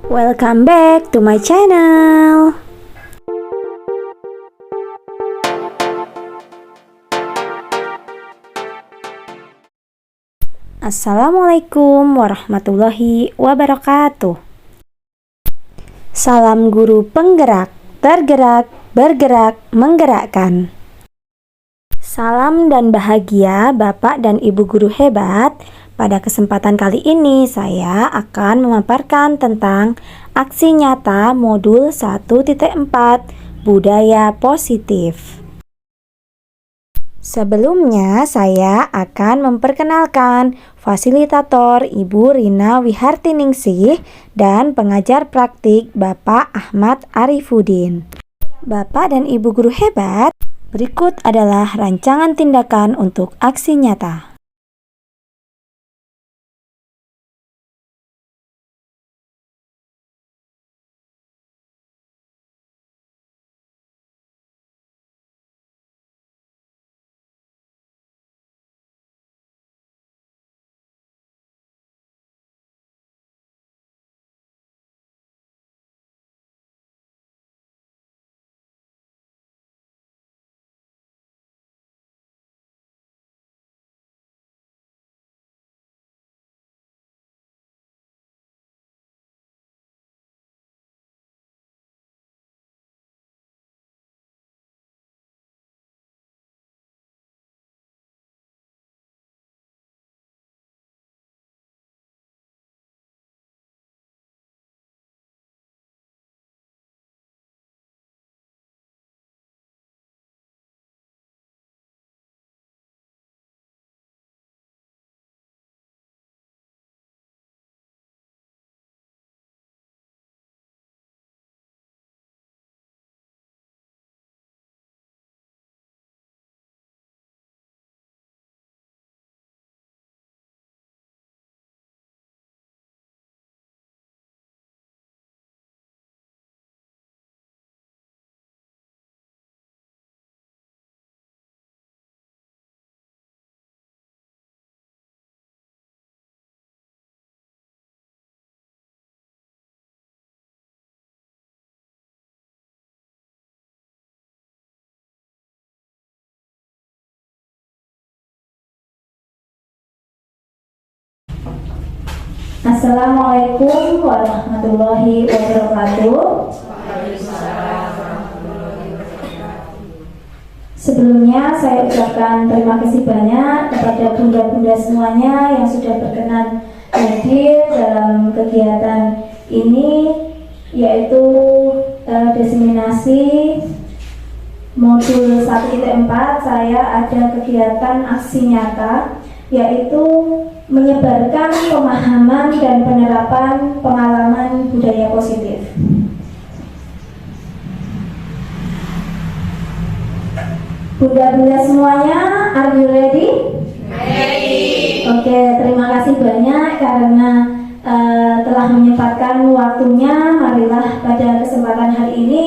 Welcome back to my channel. Assalamualaikum warahmatullahi wabarakatuh. Salam guru penggerak, tergerak, bergerak, menggerakkan. Salam dan bahagia Bapak dan Ibu guru hebat. Pada kesempatan kali ini saya akan memaparkan tentang aksi nyata modul 1.4 Budaya Positif. Sebelumnya saya akan memperkenalkan fasilitator Ibu Rina Wihartiningsih dan pengajar praktik Bapak Ahmad Arifuddin. Bapak dan Ibu guru hebat, berikut adalah rancangan tindakan untuk aksi nyata. Assalamualaikum warahmatullahi wabarakatuh. Sebelumnya saya ucapkan terima kasih banyak kepada bunda-bunda semuanya yang sudah berkenan hadir dalam kegiatan ini, yaitu diseminasi modul 1.4. Saya ada kegiatan aksi nyata, yaitu menyebarkan pemahaman dan penerapan pengalaman budaya positif. Bunda-bunda semuanya, are you ready? Ready. Oke, terima kasih banyak karena telah menyempatkan waktunya. Marilah pada kesempatan hari ini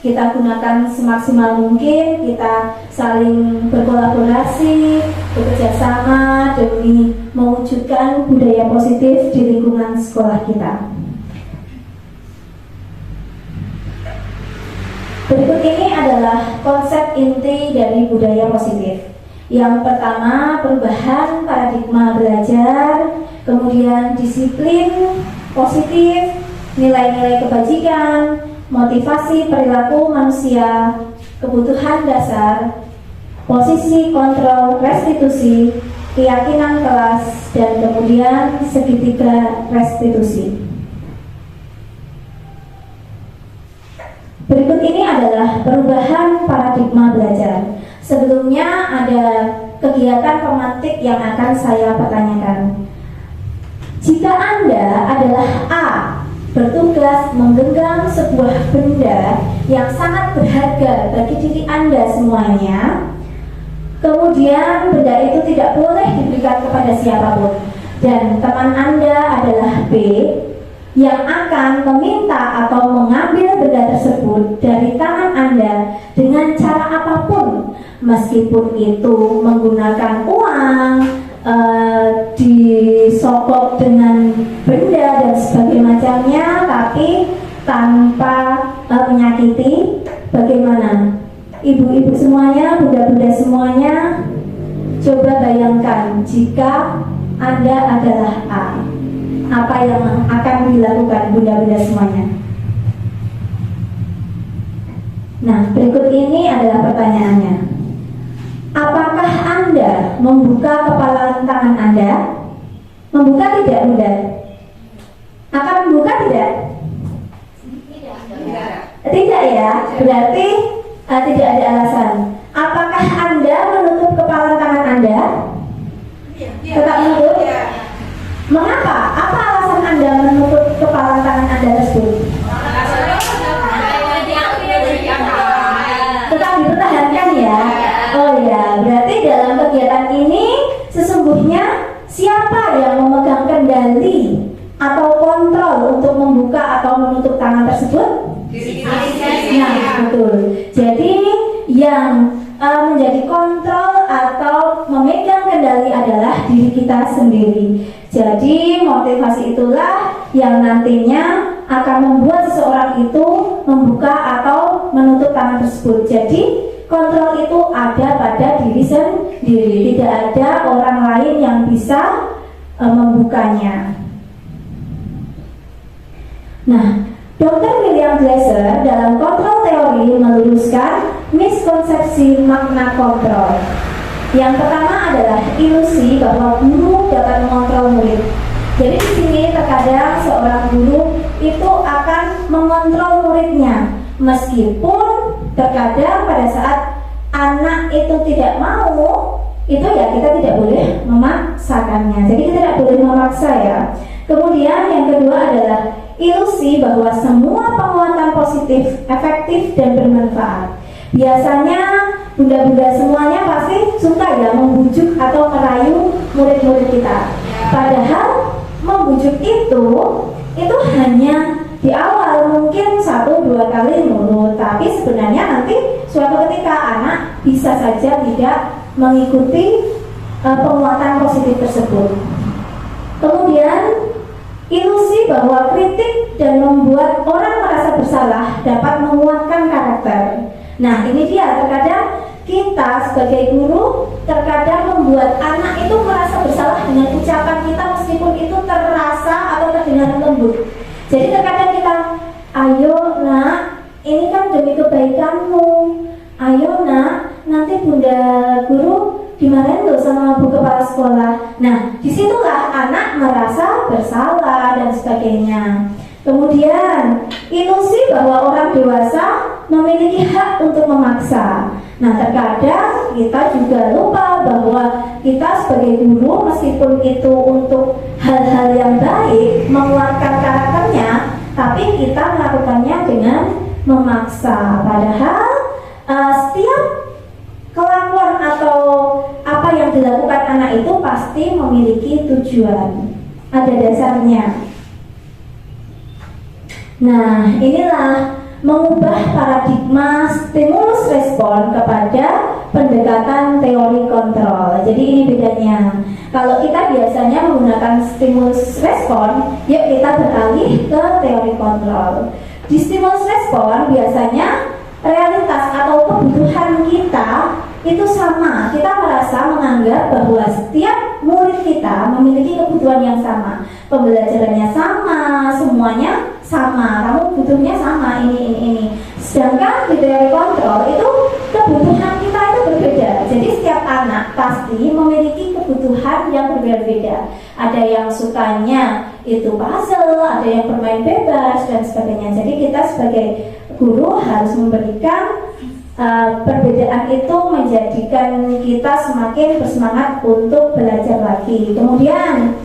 kita gunakan semaksimal mungkin, kita saling berkolaborasi, bekerja sama demi mewujudkan budaya positif di lingkungan sekolah kita. Berikut ini adalah konsep inti dari budaya positif. Yang pertama, perubahan paradigma belajar, kemudian disiplin positif, nilai-nilai kebajikan, motivasi perilaku manusia, kebutuhan dasar, posisi kontrol restitusi, keyakinan kelas, dan kemudian segitiga restitusi. Berikut ini adalah perubahan paradigma belajar. Sebelumnya ada kegiatan pemantik yang akan saya pertanyakan. Jika Anda adalah A, bertugas menggenggam sebuah benda yang sangat berharga bagi diri Anda semuanya, kemudian benda itu tidak boleh diberikan kepada siapapun, dan teman Anda adalah B yang akan meminta atau mengambil benda tersebut dari tangan Anda dengan cara apapun, meskipun itu menggunakan uang, disokok dengan benda dan sebagainya macamnya, tapi tanpa menyakiti. Bagaimana? Ibu-ibu semuanya, bunda-bunda semuanya, coba bayangkan jika Anda adalah A, apa yang akan dilakukan bunda-bunda semuanya? Nah, berikut ini adalah pertanyaannya. Apakah Anda membuka kepala tangan Anda? Membuka tidak, bunda? Akan membuka tidak? Tidak ya, berarti tidak ada alasan. Apakah Anda menutup kepala tangan Anda? Tetap menutup? Mengapa? Apa alasan Anda menutup kepala tangan Anda tersebut? Tetap dipertahankan ya. Oh ya, berarti dalam kegiatan ini sesungguhnya siapa yang memegang kendali atau kontrol untuk membuka atau menutup tangan tersebut? Nah, betul. Jadi yang menjadi kontrol atau memegang kendali adalah diri kita sendiri. Jadi motivasi itulah yang nantinya akan membuat seseorang itu membuka atau menutup tangan tersebut. Jadi kontrol itu ada pada diri sendiri. Tidak ada orang lain yang bisa membukanya. Nah, Dr. William Glasser dalam kontrol teori meluruskan miskonsepsi makna kontrol. Yang pertama adalah ilusi bahwa guru dapat mengontrol murid. Jadi di sini terkadang seorang guru itu akan mengontrol muridnya, meskipun terkadang pada saat anak itu tidak mau, itu ya kita tidak boleh memaksakannya. Jadi kita tidak boleh memaksa ya. Kemudian yang kedua adalah ilusi bahwa semua penguatan positif, efektif dan bermanfaat. Biasanya bunda-bunda semuanya pasti suka ya membujuk atau merayu murid-murid kita. Padahal membujuk itu hanya di awal mungkin 1-2 kali nurut, tapi sebenarnya nanti suatu ketika anak bisa saja tidak mengikuti penguatan positif tersebut. Kemudian ilusi bahwa kritik dan membuat orang merasa bersalah dapat menguatkan karakter. Nah, ini dia, terkadang kita sebagai guru terkadang membuat anak itu merasa bersalah dengan ucapan kita meskipun itu terasa atau terdengar lembut. Jadi terkadang kita, ayo nak, ini kan demi kebaikanmu. Ayo nak, nanti bunda guru dimarahin loh sama bu kepala sekolah. Nah, disitulah anak merasa bersalah dan sebagainya. Kemudian ilusi bahwa orang dewasa memiliki hak untuk memaksa. Nah, terkadang kita juga lupa bahwa kita sebagai guru meskipun itu untuk hal-hal yang baik, menguatkan karakternya, tapi kita melakukannya dengan memaksa. Padahal setiap kelakuan atau apa yang dilakukan anak itu pasti memiliki tujuan, ada dasarnya. Nah, inilah mengubah paradigma stimulus respon kepada pendekatan teori kontrol. Jadi ini bedanya. Kalau kita biasanya menggunakan stimulus respon, yuk kita beralih ke teori kontrol. Di stimulus respon biasanya realitas atau kebutuhan kita itu sama. Kita merasa menganggap bahwa setiap murid kita memiliki kebutuhan yang sama, pembelajarannya sama, semuanya sama, kamu butuhnya sama, ini. Sedangkan di teori kontrol itu kebutuhan kita itu berbeda. Jadi setiap anak pasti memiliki kebutuhan yang berbeda-beda. Ada yang sukanya itu puzzle, ada yang bermain bebas dan sebagainya. Jadi kita sebagai guru harus memberikan perbedaan itu menjadikan kita semakin bersemangat untuk belajar lagi. Kemudian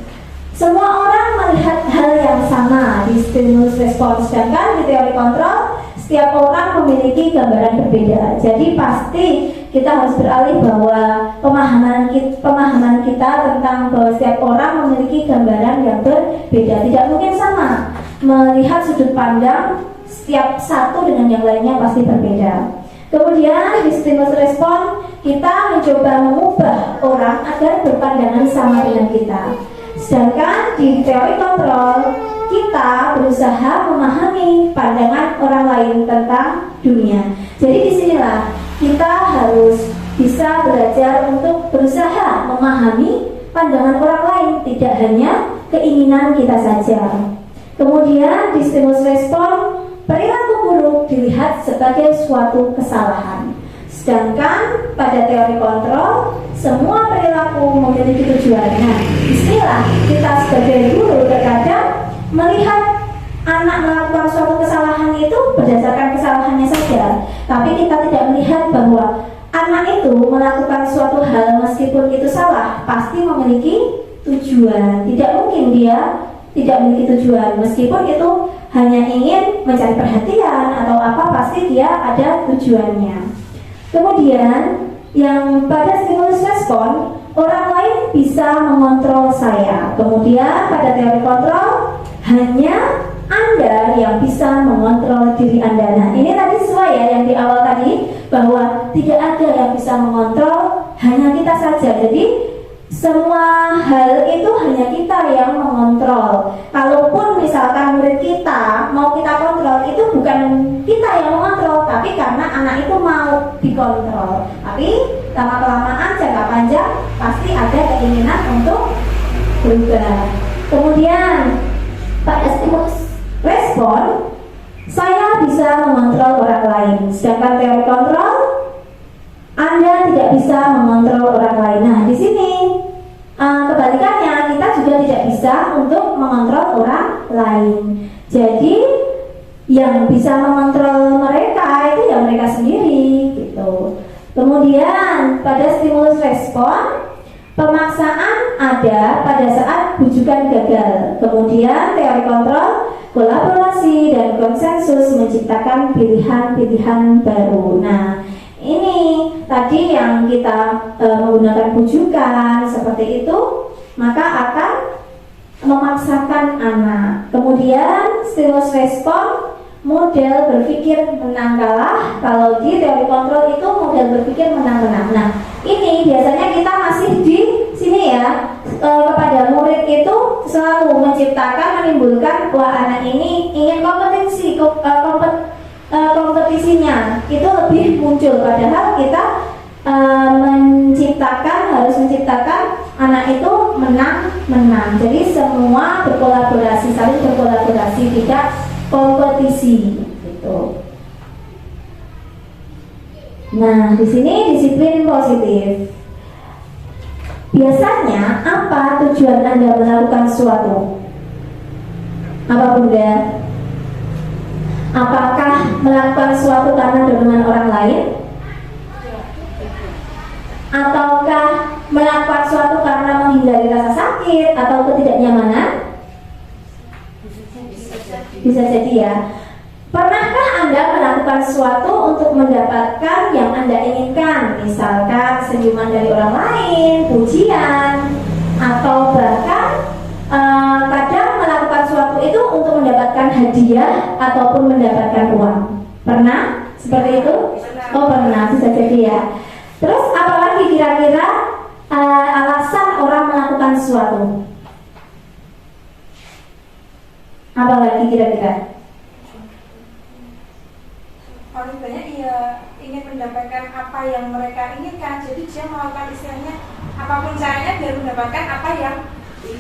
semua orang melihat hal yang sama di stimulus respon, sedangkan di teori kontrol setiap orang memiliki gambaran berbeda. Jadi pasti kita harus beralih bahwa pemahaman kita tentang bahwa setiap orang memiliki gambaran yang berbeda, tidak mungkin sama. Melihat sudut pandang setiap satu dengan yang lainnya pasti berbeda. Kemudian di stimulus respon kita mencoba mengubah orang agar berpandangan sama dengan kita. Sedangkan di teori kontrol kita berusaha berusaha memahami pandangan orang lain tentang dunia. Jadi disinilah kita harus bisa belajar untuk berusaha memahami pandangan orang lain, tidak hanya keinginan kita saja. Kemudian di stimulus respon, perilaku buruk dilihat sebagai suatu kesalahan. Sedangkan pada teori kontrol, semua perilaku memiliki tujuan. Nah, disinilah kita sebagai guru terkadang melihat anak melakukan suatu kesalahan itu berdasarkan kesalahannya saja, tapi kita tidak melihat bahwa anak itu melakukan suatu hal meskipun itu salah pasti memiliki tujuan. Tidak mungkin dia tidak memiliki tujuan, meskipun itu hanya ingin mencari perhatian atau apa, pasti dia ada tujuannya. Kemudian yang pada stimulus respon, orang lain bisa mengontrol saya. Kemudian pada teori kontrol, hanya Anda yang bisa mengontrol diri Anda. Nah, ini tadi sesuai ya yang di awal tadi, bahwa tidak ada yang bisa mengontrol, hanya kita saja. Jadi semua hal itu hanya kita yang mengontrol. Kalaupun misalkan murid kita mau kita kontrol, itu bukan kita yang mengontrol, tapi karena anak itu mau dikontrol. Tapi lama-kelamaan jangka panjang pasti ada keinginan untuk berubah. Kemudian pada stimulus respon, saya bisa mengontrol orang lain. Sedangkan teori kontrol, Anda tidak bisa mengontrol orang lain. Nah, di sini kebalikannya, kita juga tidak bisa untuk mengontrol orang lain. Jadi yang bisa mengontrol mereka itu ya mereka sendiri gitu. Kemudian pada stimulus respon, pemaksaan ada pada saat bujukan gagal. Kemudian teori kontrol, kolaborasi dan konsensus menciptakan pilihan-pilihan baru. Nah, ini tadi yang kita menggunakan bujukan seperti itu, maka akan memaksakan anak. Kemudian stimulus respon, model berpikir menang kalah. Kalau di teori kontrol itu model berpikir menang menang. Nah, ini biasanya kita masih di sini ya, kepada murid itu selalu menciptakan, menimbulkan bahwa anak ini ingin kompetensi, kompetisinya itu lebih muncul, padahal kita harus menciptakan anak itu menang-menang. Jadi semua berkolaborasi, saling berkolaborasi, tidak kompetisi gitu. Nah, di sini disiplin positif. Biasanya apa tujuan Anda melakukan sesuatu? Apa Bunda? Apakah melakukan sesuatu karena dorongan orang lain? Ataukah melakukan sesuatu karena menghindari rasa sakit atau ketidaknyamanan? Bisa jadi ya. Pernahkah Anda melakukan sesuatu untuk mendapatkan yang Anda inginkan? Misalkan senyuman dari orang lain, pujian, atau bahkan kadang melakukan sesuatu itu untuk mendapatkan hadiah ataupun mendapatkan uang. Pernah? Seperti itu? Oh pernah, bisa jadi ya. Terus apalagi kira-kira alasan orang melakukan sesuatu? Apalagi kira-kira? Paling banyak ia ingin mendapatkan apa yang mereka inginkan, jadi dia melakukan istilahnya apapun caranya biar mendapatkan apa yang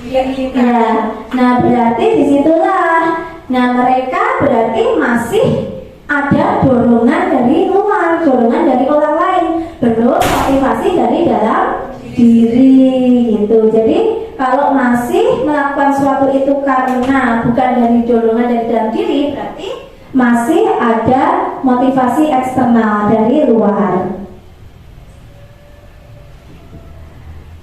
dia inginkan. Ya, nah berarti disitulah, nah mereka berarti masih ada dorongan dari luar, dorongan dari orang lain, belum motivasi dari dalam diri gitu. Jadi kalau masih melakukan sesuatu itu karena bukan dari dorongan dari dalam diri, berarti masih ada motivasi eksternal dari luar.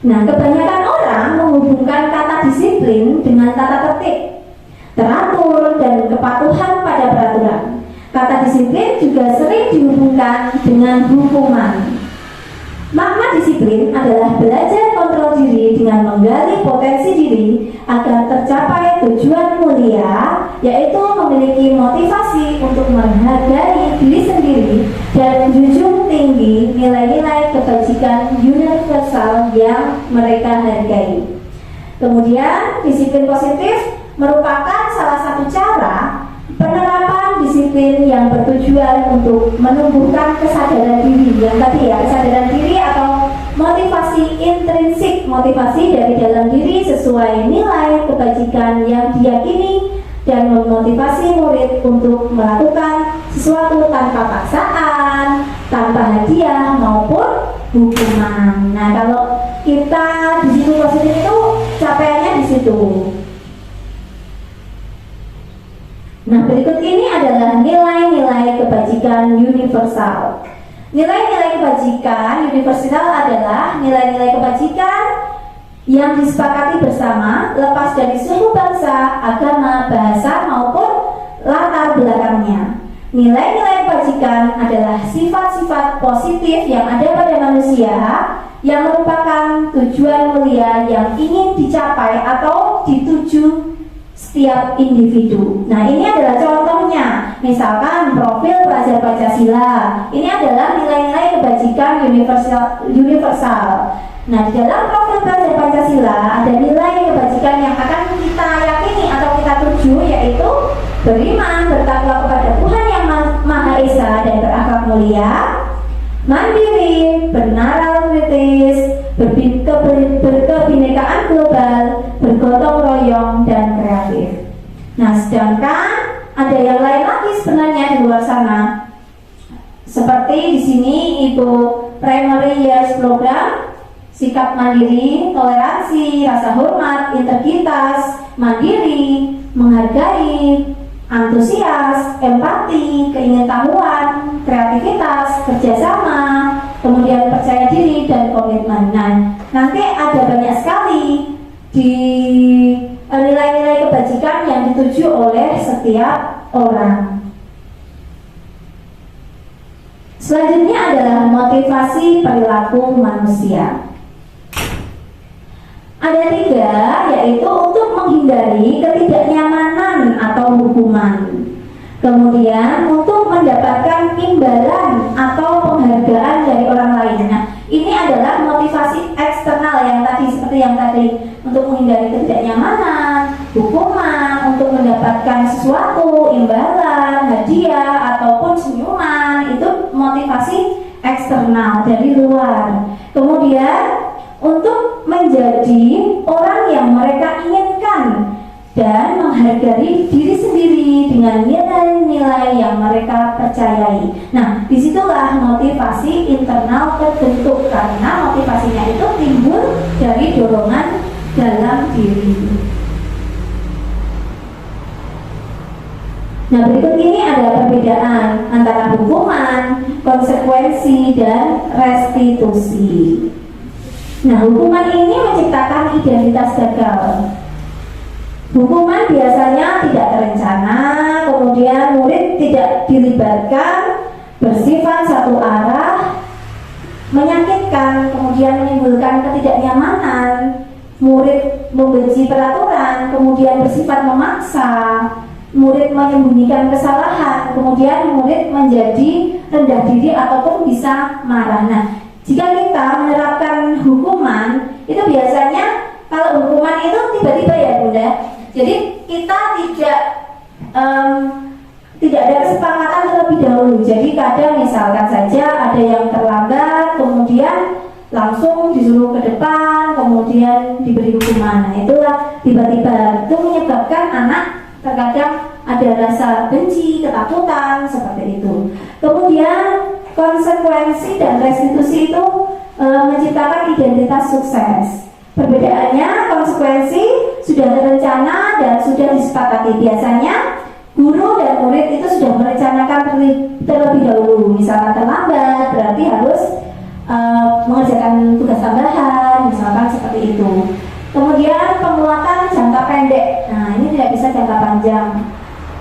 Nah, kebanyakan orang menghubungkan kata disiplin dengan tata tertib, teratur, dan kepatuhan pada peraturan. Kata disiplin juga sering dihubungkan dengan hukuman. Makna disiplin adalah belajar kontrol diri dengan menggali potensi diri agar tercapai tujuan mulia, yaitu memiliki motivasi untuk menghargai diri sendiri dan menjunjung tinggi nilai-nilai kebajikan universal yang mereka hargai. Kemudian, disiplin positif merupakan salah satu cara disiplin yang bertujuan untuk menumbuhkan kesadaran diri. Yang tadi ya, kesadaran diri atau motivasi intrinsik, motivasi dari dalam diri sesuai nilai kebajikan yang diyakini, dan memotivasi murid untuk melakukan sesuatu tanpa paksaan, tanpa hadiah maupun hukuman. Nah, kalau kita di situ positif itu capaiannya di situ. Nah, berikut ini adalah nilai-nilai kebajikan universal. Nilai-nilai kebajikan universal adalah nilai-nilai kebajikan yang disepakati bersama lepas dari suku bangsa, agama, bahasa maupun latar belakangnya. Nilai-nilai kebajikan adalah sifat-sifat positif yang ada pada manusia yang merupakan tujuan mulia yang ingin dicapai atau dituju setiap individu. Nah, ini adalah contohnya. Misalkan profil pelajar Pancasila. Ini adalah nilai-nilai kebajikan universal. Nah, di dalam profil pelajar Pancasila ada nilai kebajikan yang akan kita yakini atau kita tuju, yaitu beriman, bertakwa kepada Tuhan yang Maha Esa dan berakhlak mulia, mandiri, bernalar kritis, berkebinekaan global, bergotong royong, dan kreatif. Nah, sedangkan ada yang lain lagi sebenarnya di luar sana. Seperti di sini Ibu Primary Years Program, sikap mandiri, toleransi, rasa hormat, integritas, mandiri, menghargai, antusias, empati, keingintahuan, kreativitas, kerjasama, kemudian percaya diri dan komitmen. Nah, nanti ada banyak sekali di nilai-nilai kebajikan yang dituju oleh setiap orang. Selanjutnya adalah motivasi perilaku manusia. Ada 3, yaitu untuk menghindari ketidaknyamanan atau hukuman. Kemudian untuk mendapatkan imbalan atau penghargaan dari orang lain. Nah, ini adalah motivasi eksternal yang tadi, seperti yang tadi, untuk menghindari ketidaknyamanan, hukuman, untuk mendapatkan sesuatu, imbalan, hadiah, ataupun senyuman. Itu motivasi eksternal dari luar. Kemudian untuk menjadi orang yang mereka inginkan dan menghargai diri sendiri dengan nilai-nilai yang mereka percayai. Nah, disitulah motivasi internal terbentuk, karena motivasinya itu timbul dari dorongan dalam diri. Nah, berikut ini ada perbedaan antara hukuman, konsekuensi, dan restitusi. Nah, hukuman ini menciptakan identitas gagal. Hukuman biasanya tidak terencana, kemudian murid tidak dilibatkan, bersifat satu arah, menyakitkan, kemudian menimbulkan ketidaknyamanan, murid membenci peraturan, kemudian bersifat memaksa, murid menyembunyikan kesalahan, kemudian murid menjadi rendah diri ataupun bisa marah. Nah, jika kita menerapkan hukuman, itu biasanya kalau hukuman itu tiba-tiba ya Bunda. Jadi kita tidak ada kesepakatan terlebih dahulu. Jadi kadang misalkan saja ada yang terlambat, kemudian langsung disuruh ke depan, kemudian diberi hukuman. Nah, itulah tiba-tiba itu menyebabkan anak terkadang ada rasa benci, ketakutan, seperti itu. Kemudian konsekuensi dan restitusi itu menciptakan identitas sukses. Perbedaannya, konsekuensi sudah terencana dan sudah disepakati. Biasanya guru dan murid itu sudah merencanakan terlebih dahulu. Misalkan terlambat, berarti harus mengerjakan tugas tambahan, misalkan seperti itu. Kemudian penguatan jangka pendek. Nah, ini tidak bisa jangka panjang.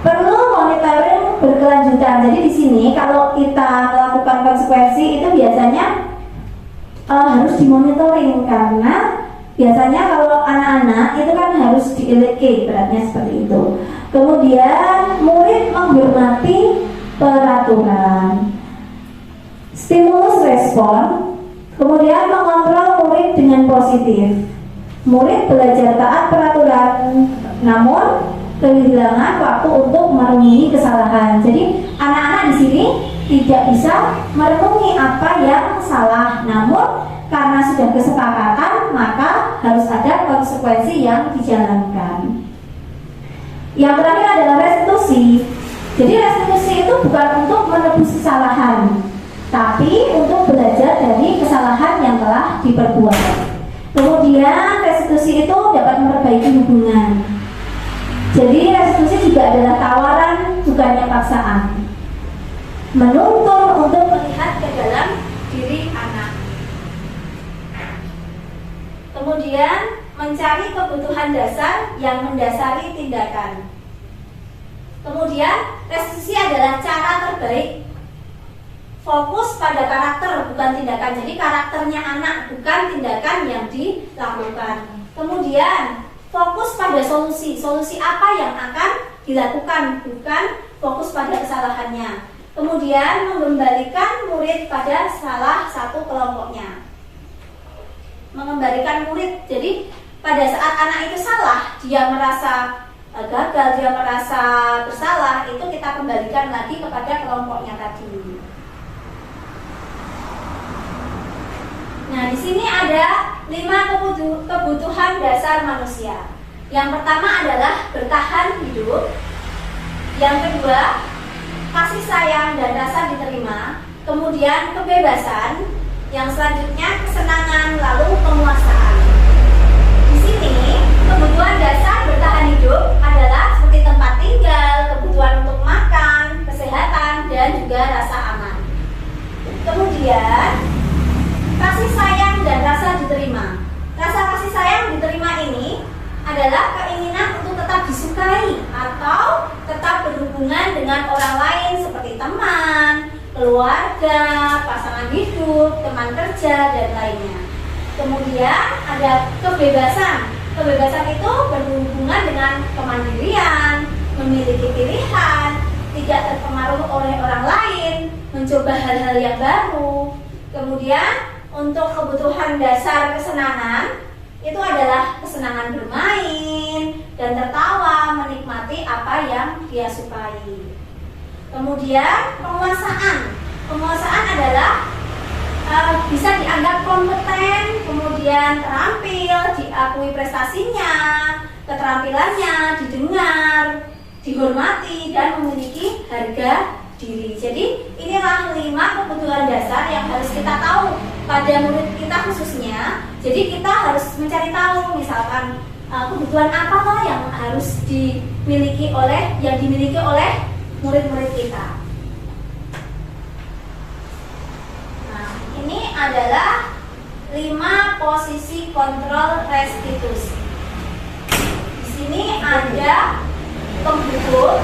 Perlu monitoring berkelanjutan. Jadi di sini kalau kita melakukan konsekuensi itu biasanya harus dimonitoring, karena biasanya kalau anak-anak itu kan harus di-elecate, beratnya seperti itu. Kemudian murid menghormati peraturan. Stimulus respon. Kemudian mengontrol murid dengan positif. Murid belajar taat peraturan, namun kehilangan waktu untuk merenungi kesalahan. Jadi anak-anak di sini tidak bisa merenungi apa yang salah, namun karena sudah kesepakatan maka harus ada konsekuensi yang dijalankan. Yang terakhir adalah restitusi. Jadi restitusi itu bukan untuk menebus kesalahan, tapi untuk belajar dari kesalahan yang telah diperbuat. Kemudian restitusi itu dapat memperbaiki hubungan. Jadi restitusi juga adalah tawaran, bukannya paksaan. Menuntun untuk melihat ke dalam diri anak. Kemudian mencari kebutuhan dasar yang mendasari tindakan. Kemudian restitusi adalah cara terbaik. Fokus pada karakter bukan tindakan. Jadi karakternya anak bukan tindakan yang dilakukan. Kemudian fokus pada solusi. Solusi apa yang akan dilakukan, bukan fokus pada kesalahannya. Kemudian mengembalikan murid pada salah satu kelompoknya. Mengembalikan murid. Jadi pada saat anak itu salah, dia merasa gagal, dia merasa bersalah, itu kita kembalikan lagi kepada kelompoknya tadi. Nah, di sini ada 5 kebutuhan dasar manusia. Yang pertama adalah bertahan hidup. Yang kedua, kasih sayang dan rasa diterima. Kemudian kebebasan. Yang selanjutnya kesenangan, lalu penguasaan. Di sini kebutuhan dasar bertahan hidup adalah seperti tempat tinggal, kebutuhan untuk makan, kesehatan, dan juga rasa aman. Kemudian kasih sayang dan rasa diterima. Rasa kasih sayang diterima ini adalah keinginan untuk tetap disukai atau tetap berhubungan dengan orang lain seperti teman, keluarga, pasangan hidup, teman kerja, dan lainnya. Kemudian ada kebebasan. Kebebasan itu berhubungan dengan kemandirian, memiliki pilihan, tidak terpengaruh oleh orang lain, mencoba hal-hal yang baru. Kemudian untuk kebutuhan dasar kesenangan itu adalah kesenangan bermain dan tertawa, menikmati apa yang dia sukai. Kemudian penguasaan. Penguasaan adalah bisa dianggap kompeten, kemudian terampil, diakui prestasinya, keterampilannya, didengar, dihormati, dan memiliki harga diri. Jadi inilah 5 kebutuhan dasar yang harus kita tahu pada murid kita khususnya. Jadi kita harus mencari tahu misalkan kebutuhan apa loh yang harus dimiliki oleh murid-murid kita. Nah, ini adalah 5 posisi kontrol restitusi. Di sini ada penghukum,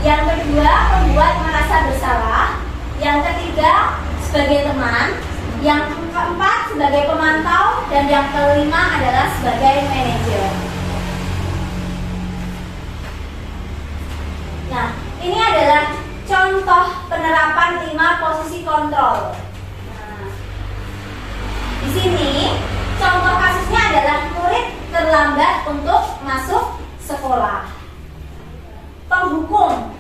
yang kedua membuat merasa bersalah, yang ketiga sebagai teman, yang keempat sebagai pemantau, dan yang kelima adalah sebagai manajer. Nah, ini adalah contoh penerapan 5 posisi kontrol. Nah, di sini contoh kasusnya adalah murid terlambat untuk masuk sekolah. Penghukum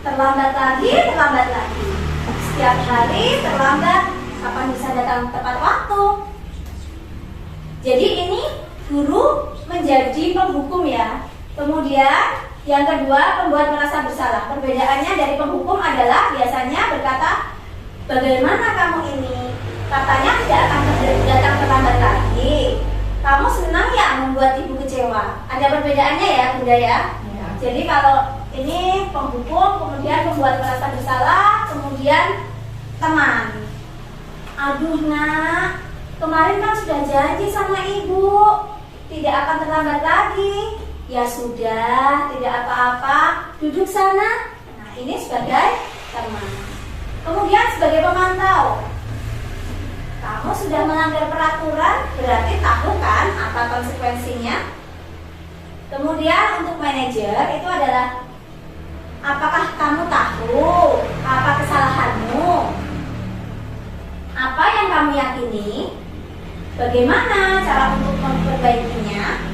terlambat lagi. Setiap hari terlambat, kapan bisa datang tepat waktu. Jadi ini guru menjadi penghukum ya. Kemudian yang kedua, pembuat merasa bersalah. Perbedaannya dari penghukum adalah biasanya berkata, bagaimana kamu ini? Katanya tidak akan datang terlambat lagi. Kamu senang ya membuat ibu kecewa? Ada perbedaannya ya, Bunda ya? Jadi kalau ini penghukum, kemudian pembuat merasa bersalah, kemudian teman. Aduh nak, kemarin kan sudah janji sama ibu, tidak akan terlambat lagi. Ya sudah, tidak apa-apa, duduk sana. Nah, ini sebagai teman. Kemudian sebagai pemantau, kamu sudah melanggar peraturan, berarti tahu kan apa konsekuensinya. Kemudian untuk manajer itu adalah, apakah kamu tahu apa kesalahanmu, apa yang kamu yakini, bagaimana cara untuk memperbaikinya.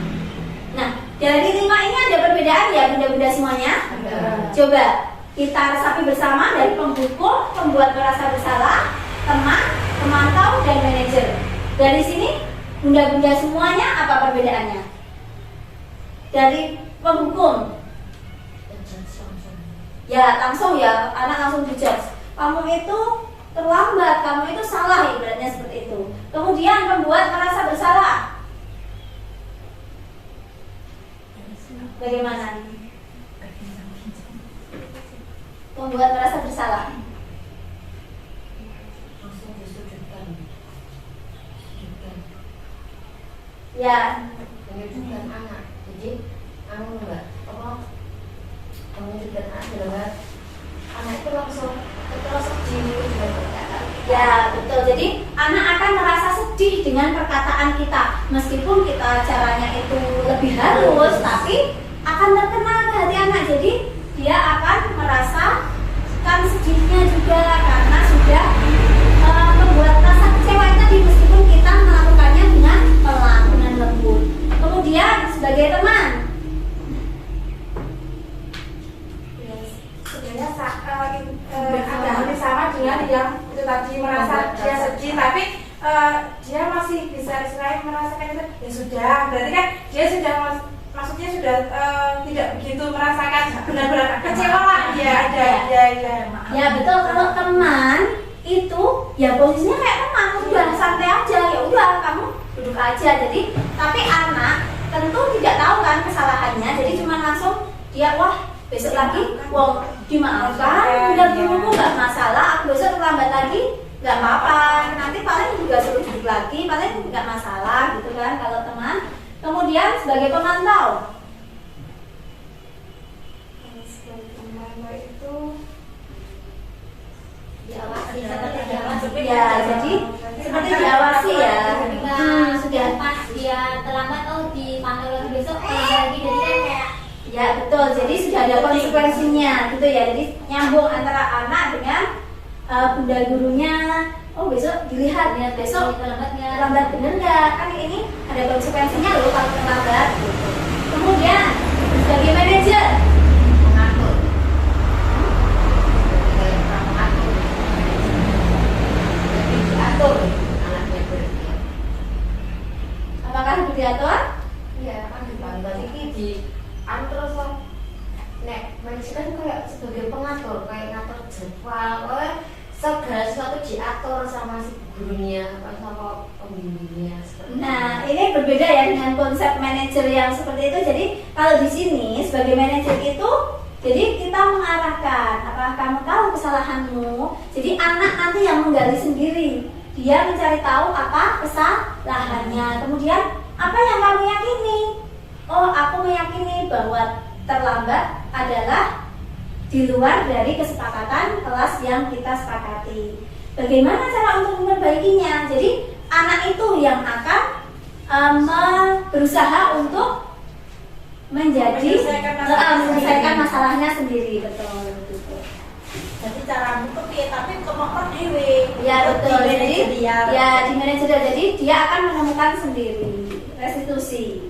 Nah, Dari 5 ini ada perbedaan ya bunda-bunda semuanya? Coba kita resapi bersama dari penghukum, pembuat merasa bersalah, teman, pemantau, dan manajer. Dari sini bunda-bunda semuanya apa perbedaannya? Dari penghukum, ya langsung ya, anak langsung dijudge. Kamu itu terlambat, kamu itu salah, ibaratnya seperti itu. Kemudian pembuat merasa bersalah. Bagaimana? Pembuat merasa bersalah. Ya, menyudutkan anak. Jadi, enggak apa menyudutkan anak, anak itu langsung terus sedih ya betul. Jadi anak akan merasa sedih dengan perkataan kita, meskipun kita caranya itu lebih halus, tapi akan terkena ke hati anak. Jadi dia akan merasakan sedihnya juga karena sudah membuat rasa kecewa tadi, meskipun kita melakukannya dengan pelan, dengan lembut. Kemudian sebagai teman, sebenarnya ada hampir sama dengan yang itu tadi, merasa dia sedih tapi dia masih bisa istilahnya merasakan itu, ya sudah, berarti kan dia sudah maksudnya sudah tidak begitu merasakan benar-benar kecewa lah. ya betul. Kalau teman itu ya posisinya kayak teman, udah santai aja, ya udah kamu duduk aja. Jadi tapi anak tentu tidak tahu kan kesalahannya, jadi cuma langsung dia wah besok lagi wong dimaafkan, udah dulu nggak masalah, aku besok terlambat lagi nggak apa-apa, nanti paling juga suruh duduk lagi, paling nggak masalah gitu kan kalau teman. Kemudian sebagai pemantau, itu diawasi, ya jadi seperti diawasi ya. sudah pas dia terlambat, oh dipantau lagi besok lagi, jadi kan kayak Ya betul, jadi sudah ada konsekuensinya gitu ya. Jadi nyambung antara anak dengan bunda gurunya. Oh besok dilihat ya, besok terlambat bener nggak? Kan ini ada konsekuensinya loh kalau terlambat. Kemudian sebagai manajer, mengatur, jadi diatur anaknya berpikir. apakah diatur? Iya kan dibantah ini di terus nek manusia kan kayak sebagai pengatur, kayak ngatur jadwal, segala sesuatu diatur sama si gurunya apa sama pembimbingnya. Nah, ini berbeda ya dengan konsep manajer yang seperti itu. Jadi kalau di sini sebagai manajer itu, jadi kita mengarahkan, apakah kamu tahu kesalahanmu? Jadi anak nanti yang menggali sendiri, dia mencari tahu apa kesalahannya. Kemudian apa yang kamu yakini? Oh, aku meyakini bahwa terlambat adalah di luar dari kesepakatan kelas yang kita sepakati. Bagaimana cara untuk memperbaikinya? Jadi anak itu yang akan berusaha untuk menyelesaikan masalahnya sendiri, betul. jadi cara untuk tapi kemampuan dewe. Ya betul. Jadi dia. ya di manajer, jadi dia akan menemukan sendiri restitusi.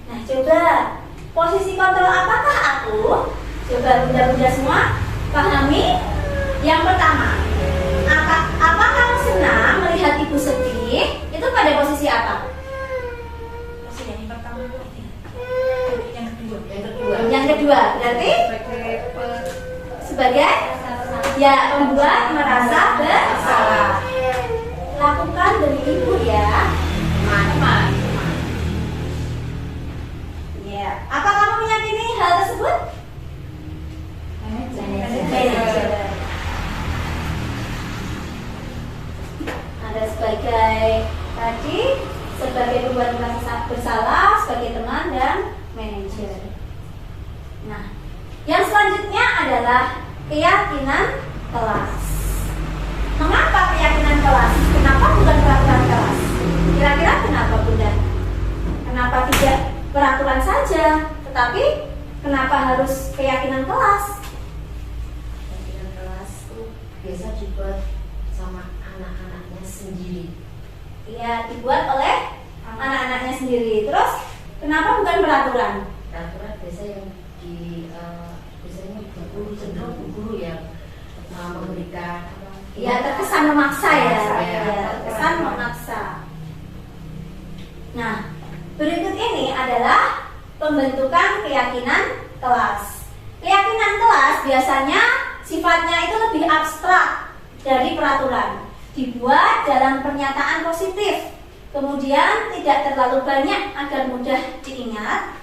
Nah coba posisi kontrol apakah aku? Coba bunda-bunda semua pahami. Yang pertama, apa kamu senang melihat ibu sedih? Itu pada posisi apa? Posisi yang pertama itu Yang kedua berarti sebagai ya membuat merasa bersalah. Lakukan demi ibu ya. Teman. Ya. Apa kamu meyakini hal tersebut? Manajer. Ada sebagai tadi sebagai pembuat merasa bersalah, sebagai teman dan manajer. Nah, yang selanjutnya adalah keyakinan kelas. Mengapa keyakinan kelas? Kenapa bukan peraturan kelas? Kira-kira kenapa bunda? Kenapa tidak peraturan saja, tetapi kenapa harus keyakinan kelas? Keyakinan kelas itu biasa dibuat sama anak-anaknya sendiri. Ya, dibuat oleh anak-anaknya sendiri. Terus Kenapa bukan peraturan? Peraturan biasa yang biasanya guru cenderung guru yang memberikan Ya, terkesan memaksa ya. Ya, Terkesan memaksa. Nah, berikut ini adalah pembentukan keyakinan kelas. Keyakinan kelas biasanya sifatnya itu lebih abstrak dari peraturan. Dibuat dalam pernyataan positif. Kemudian tidak terlalu banyak agar mudah diingat.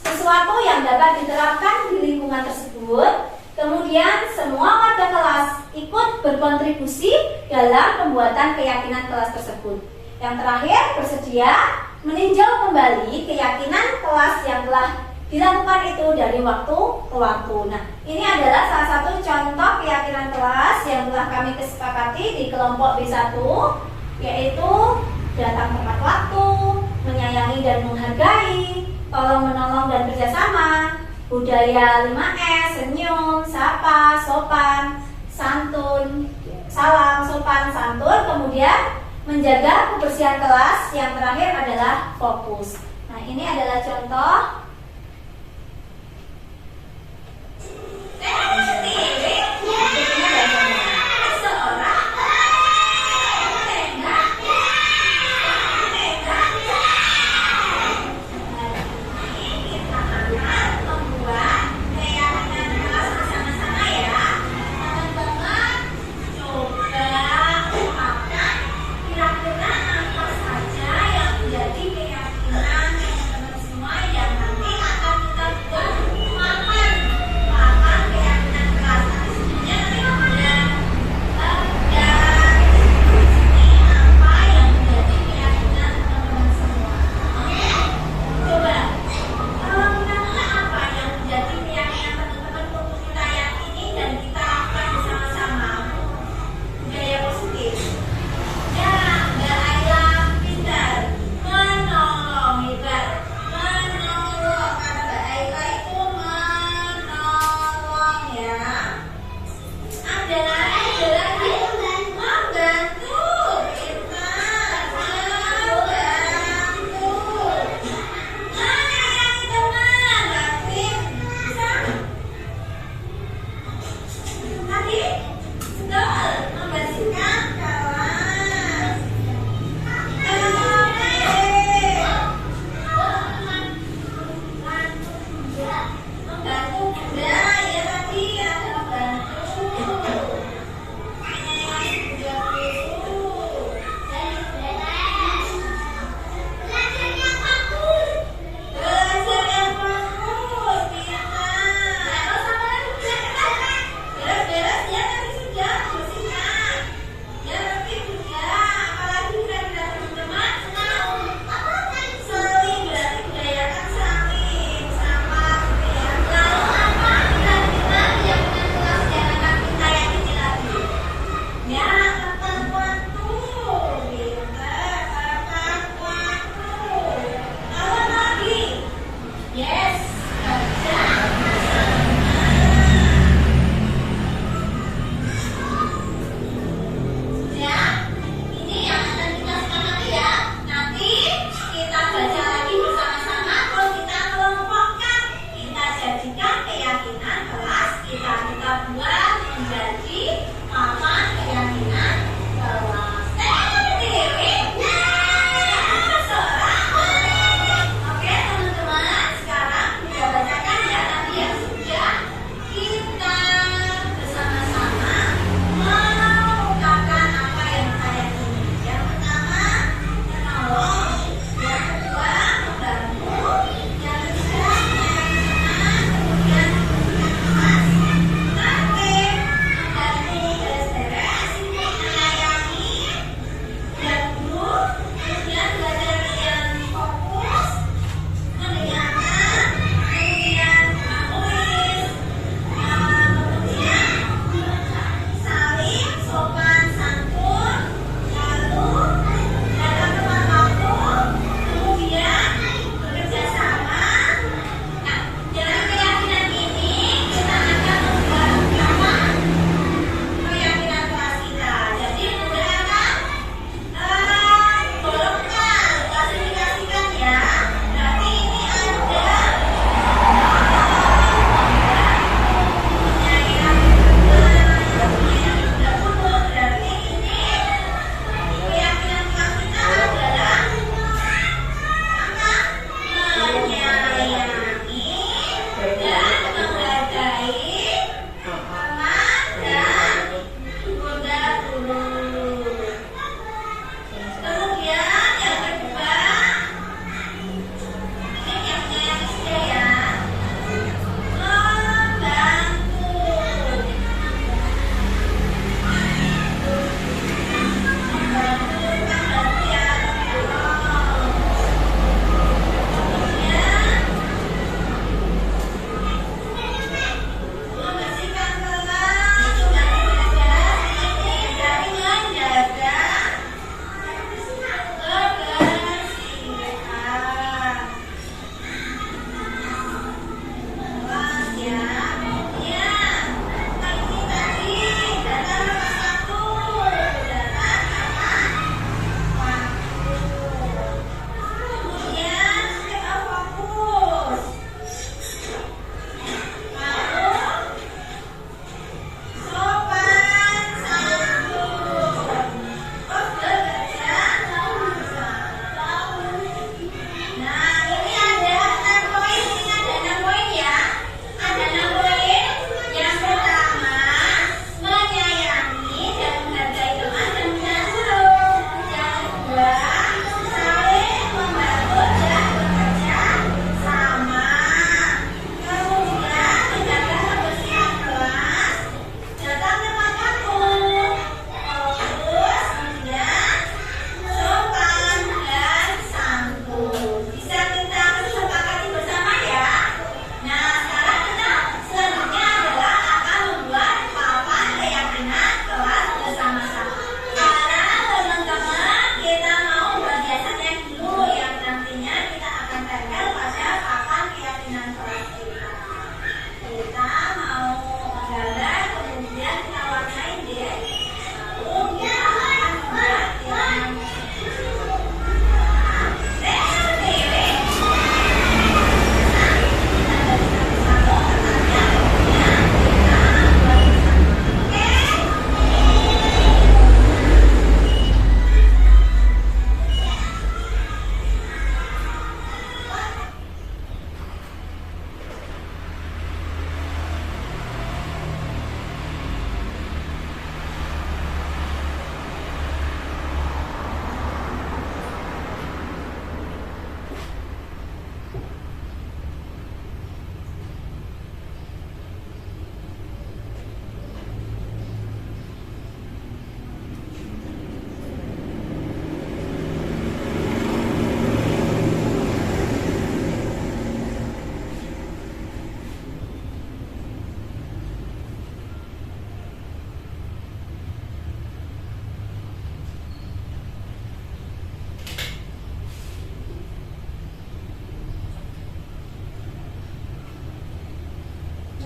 Sesuatu yang dapat diterapkan di lingkungan tersebut. Kemudian semua warga kelas ikut berkontribusi dalam pembuatan keyakinan kelas tersebut. Yang terakhir, bersedia meninjau kembali keyakinan kelas yang telah dilakukan itu dari waktu ke waktu. Nah, ini adalah salah satu contoh keyakinan kelas yang telah kami kesepakati di kelompok B1, yaitu datang tepat waktu, menyayangi dan menghargai, tolong menolong dan kerjasama, budaya 5S, senyum, sapa, sopan, santun, salam, sopan, santun, kemudian menjaga kebersihan kelas, yang terakhir adalah fokus. Nah, ini adalah contoh. Kira-kira apa saja yang menjadi keyakinan teman-teman semua yang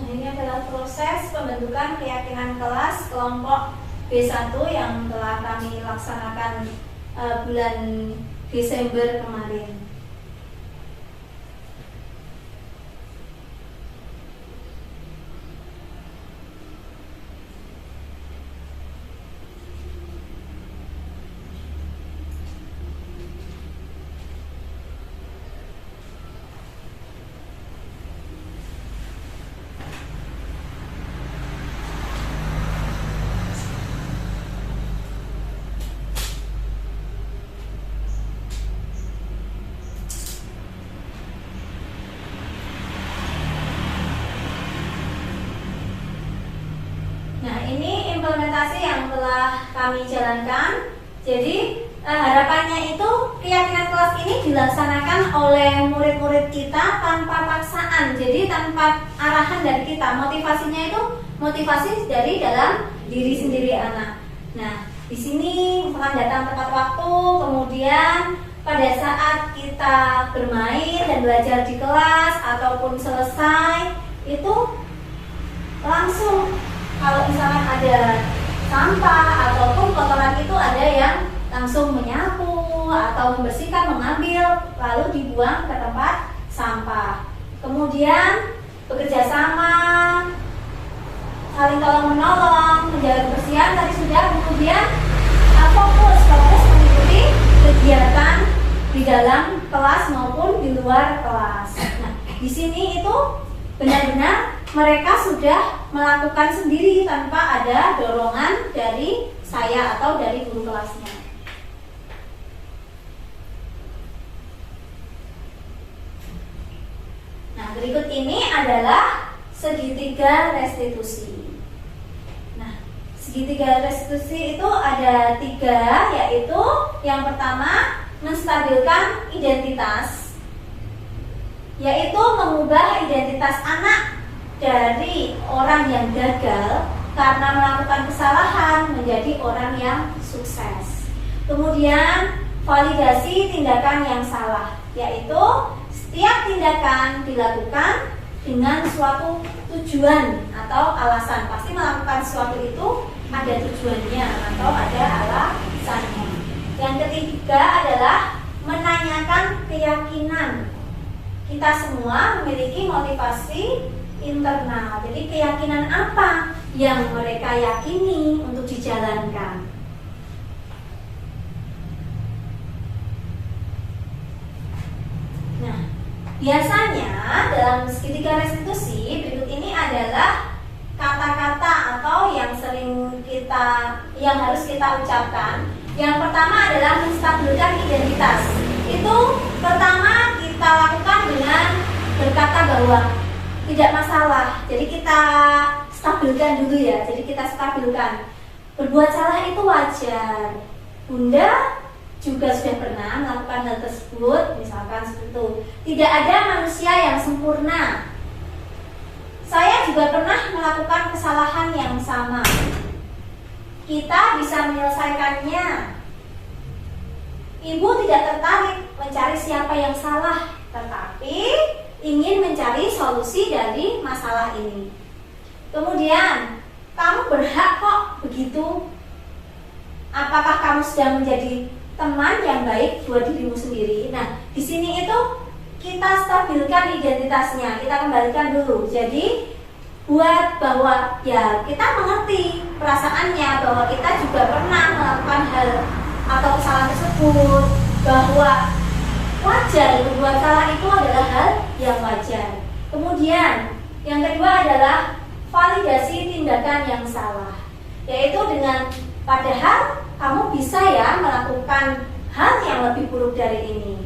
Nah, ini adalah proses pembentukan keyakinan kelas kelompok B1 yang telah kami laksanakan bulan Desember kemarin. Nah, ini implementasi yang telah kami jalankan. Jadi harapannya itu keyakinan kelas ini dilaksanakan oleh murid-murid kita tanpa paksaan. Jadi tanpa arahan dari kita. Motivasinya itu motivasi dari dalam diri sendiri anak. Nah, di sini misalkan datang tepat waktu, kemudian pada saat kita bermain dan belajar di kelas ataupun selesai itu langsung, kalau misalkan ada sampah ataupun kotoran itu ada yang langsung menyapu atau membersihkan, mengambil lalu dibuang ke tempat sampah. Kemudian bekerja sama, saling tolong menolong, menjaga kebersihan tadi sudah. Kemudian fokus mengikuti kegiatan di dalam kelas maupun di luar kelas. Nah, di sini itu benar-benar mereka sudah melakukan sendiri tanpa ada dorongan dari saya atau dari guru kelasnya. Nah, berikut ini adalah segitiga restitusi. Nah, segitiga restitusi itu ada 3, yaitu yang pertama menstabilkan identitas, yaitu mengubah identitas anak dari orang yang gagal karena melakukan kesalahan menjadi orang yang sukses. Kemudian validasi tindakan yang salah, yaitu setiap tindakan dilakukan dengan suatu tujuan atau alasan. Pasti melakukan sesuatu itu ada tujuannya atau ada alasannya. Yang ketiga adalah menanyakan keyakinan. Kita semua memiliki motivasi internal. Jadi keyakinan apa yang mereka yakini untuk dijalankan. Nah, biasanya dalam segitiga restitusi berikut ini adalah kata-kata atau yang harus kita ucapkan. Yang pertama adalah menstabilkan identitas. Itu pertama kita lakukan dengan berkata bahwa tidak masalah. Jadi kita stabilkan dulu ya. Jadi kita stabilkan. Berbuat salah itu wajar. Bunda juga sudah pernah melakukan hal tersebut, misalkan seperti itu. Tidak ada manusia yang sempurna. Saya juga pernah melakukan kesalahan yang sama. Kita bisa menyelesaikannya. Ibu tidak tertarik mencari siapa yang salah, tetapi ingin mencari solusi dari masalah ini. Kemudian, kamu berhak kok begitu. Apakah kamu sudah menjadi teman yang baik buat dirimu sendiri? Nah, di sini itu kita stabilkan identitasnya, kita kembalikan dulu. Jadi buat bahwa ya kita mengerti perasaannya bahwa kita juga pernah melakukan hal atau kesalahan tersebut, bahwa wajar berbuat salah itu adalah hal yang wajar. Kemudian yang kedua adalah validasi tindakan yang salah, yaitu dengan padahal kamu bisa ya melakukan hal yang lebih buruk dari ini,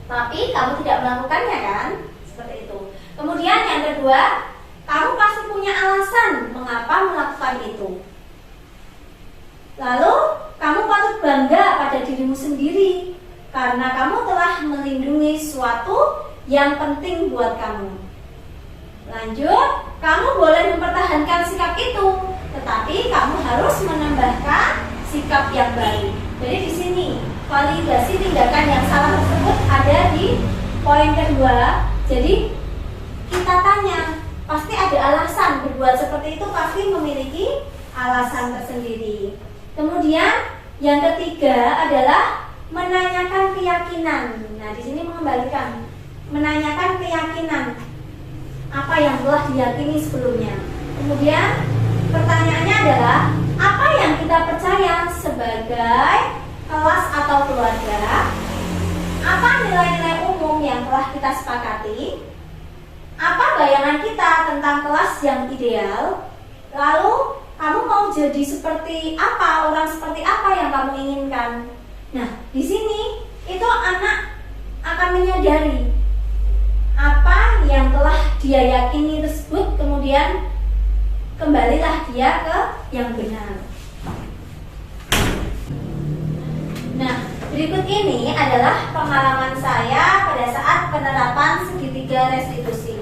tapi kamu tidak melakukannya kan, seperti itu. Kemudian yang kedua, kamu pasti punya alasan mengapa melakukan itu. Lalu kamu patut bangga pada dirimu sendiri karena kamu telah melindungi sesuatu yang penting buat kamu. Lanjut, kamu boleh mempertahankan sikap itu, tetapi kamu harus menambahkan sikap yang baik. Jadi di sini validasi tindakan yang salah tersebut ada di poin kedua. Jadi kita tanya, pasti ada ada alasan berbuat seperti itu, pasti memiliki alasan tersendiri. Kemudian yang ketiga adalah menanyakan keyakinan. Nah, di sini mengembalikan menanyakan keyakinan apa yang telah diyakini sebelumnya. Kemudian pertanyaannya adalah apa yang kita percaya sebagai kelas atau keluarga? Apa nilai-nilai umum yang telah kita sepakati? Apa bayangan kita tentang kelas yang ideal? Lalu kamu mau jadi seperti apa, orang seperti apa yang kamu inginkan? Nah, di sini itu anak akan menyadari apa yang telah dia yakini tersebut, kemudian kembalilah dia ke yang benar. Nah, berikut ini adalah pengalaman saya pada saat penerapan segitiga restitusi.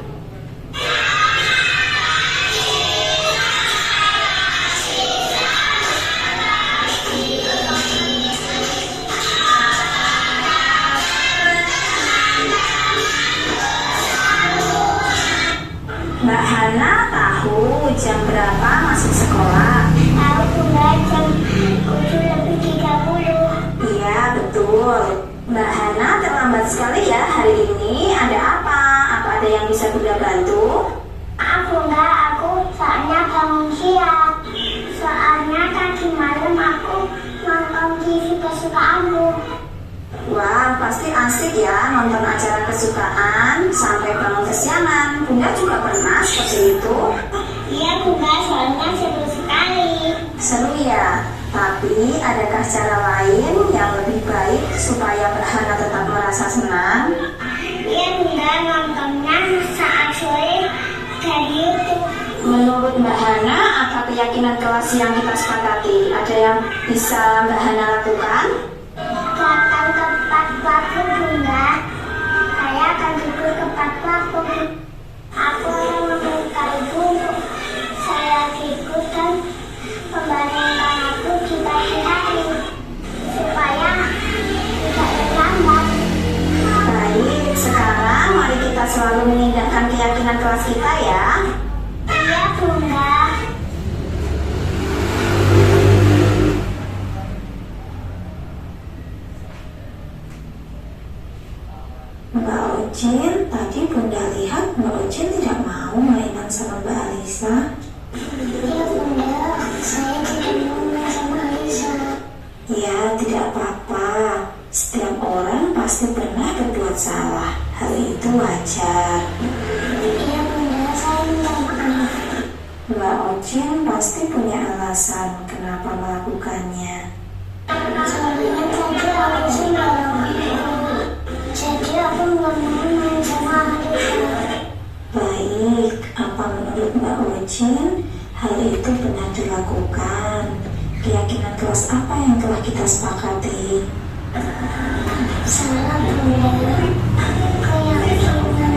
Mbak Hana tahu jam berapa masuk sekolah? Tahu Bunda, jam 7:30. Iya, betul. Mbak Hana terlambat sekali ya hari ini. Ada apa? Apa ada yang bisa Bunda bantu? Maaf Bunda, aku soalnya bangun siang. Soalnya tadi malam aku nonton TV kesukaanku. Wah, pasti asik ya nonton acara kesukaan sampai bangun kesiangan. Bunda juga pernah seperti itu. Iya Bunda, soalnya seru sekali. Seru ya. Tapi adakah cara lain yang lebih baik supaya Mbak Hana tetap merasa senang? Iya Bunda, nontonnya saat sore dari YouTube. Menurut Mbak Hana, apa keyakinan kelas yang kita sepakati? Ada yang bisa Mbak Hana lakukan? Datang tepat waktu Bunda. Saya akan tidur tepat waktu. Aku meminta Ibu untuk saya ikut dan membangunkan aku di pagi hari supaya tidak terlambat. Baik, sekarang mari kita selalu mengindahkan keyakinan kelas kita ya. Iya Bunda. Mbak Ocin, tadi Bunda lihat Mbak Ocin tidak mau mainan sama Mbak Alisa. Iya Bunda, saya tidak mau main sama Alisa. Ya, tidak apa-apa. Setiap orang pasti pernah berbuat salah. Hal itu wajar. Iya Bunda, saya minta maaf. Mbak Ocin pasti punya alasan kenapa melakukannya. Soalnya tadi aku sudah jadi aku nggak mau main sama Alisa. Baik, apa menurut Mbak Ocin hal itu benar dilakukan? Keyakinan kelas apa yang telah kita sepakati? Salah Bunda, keyakinannya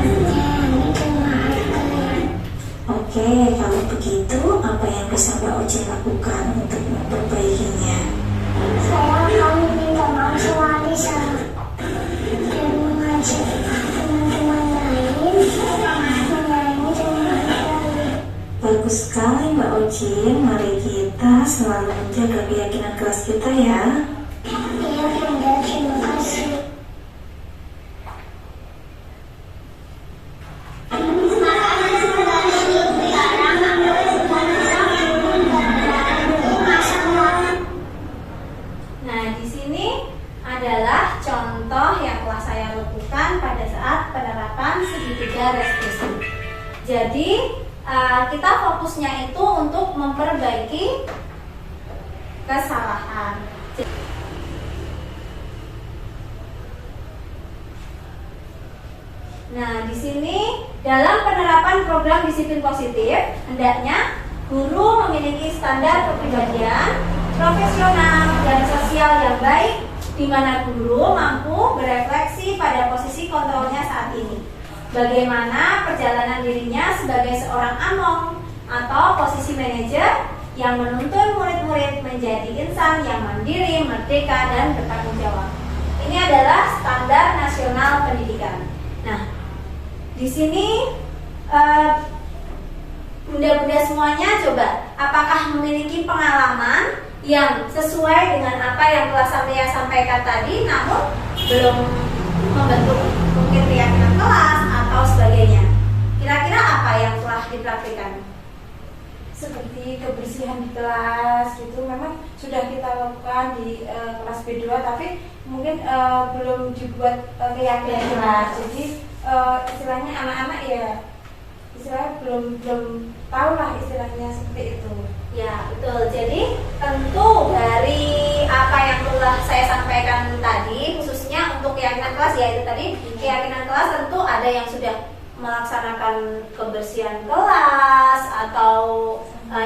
itu maafkan. Oke, kalau begitu apa yang bisa Mbak Ocin lakukan untuk memperbaikinya? Saya akan minta maaf sama Alisa dan mengajak teman-teman lain menyayangi teman lain. Bagus sekali Mbak Ocin, mari kita selalu menjaga keyakinan kelas kita ya. Iya Bunda, terima kasih. Nah, di sini adalah contoh yang telah saya lakukan pada saat penerapan segitiga restitusi. Jadi, kita fokusnya itu untuk memperbaiki kesalahan. Nah, di sini dalam penerapan program disiplin positif, hendaknya guru memiliki standar kepribadian, profesional, dan sosial yang baik, di mana guru mampu berefleksi pada posisi kontrolnya saat ini. Bagaimana perjalanan dirinya sebagai seorang among atau posisi manajer yang menuntun murid-murid menjadi insan yang mandiri, merdeka, dan bertanggung jawab. Ini adalah standar nasional pendidikan. Nah, di sini bunda-bunda semuanya coba, apakah memiliki pengalaman yang sesuai dengan apa yang telah saya sampaikan tadi, namun belum membentuk mungkin keyakinan kelas atau sebagainya? Kira-kira apa yang telah dipraktikkan? Seperti kebersihan di kelas gitu memang sudah kita lakukan di kelas B2, tapi mungkin belum dibuat keyakinan kelas. Jadi istilahnya anak-anak ya istilahnya belum tahu lah istilahnya seperti itu. Ya, betul. Jadi tentu dari apa yang telah saya sampaikan tadi, khususnya untuk keyakinan kelas, yaitu tadi keyakinan kelas, tentu ada yang sudah melaksanakan kebersihan kelas atau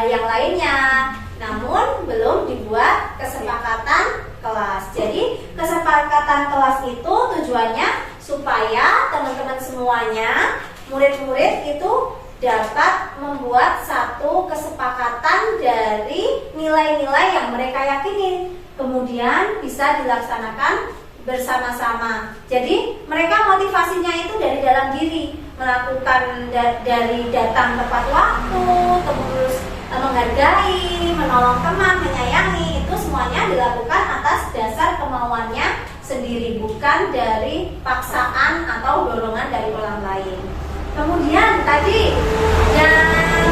yang lainnya, namun belum dibuat kesepakatan kelas. Jadi kesepakatan kelas itu tujuannya supaya teman-teman semuanya, murid-murid itu dapat membuat satu kesepakatan dari nilai-nilai yang mereka yakini, kemudian bisa dilaksanakan bersama-sama. Jadi mereka motivasinya itu dari dalam diri, melakukan dari datang tepat waktu, terus menghargai, menolong teman, menyayangi, itu semuanya dilakukan atas dasar kemauannya sendiri, bukan dari paksaan atau dorongan dari orang lain. Kemudian tadi yang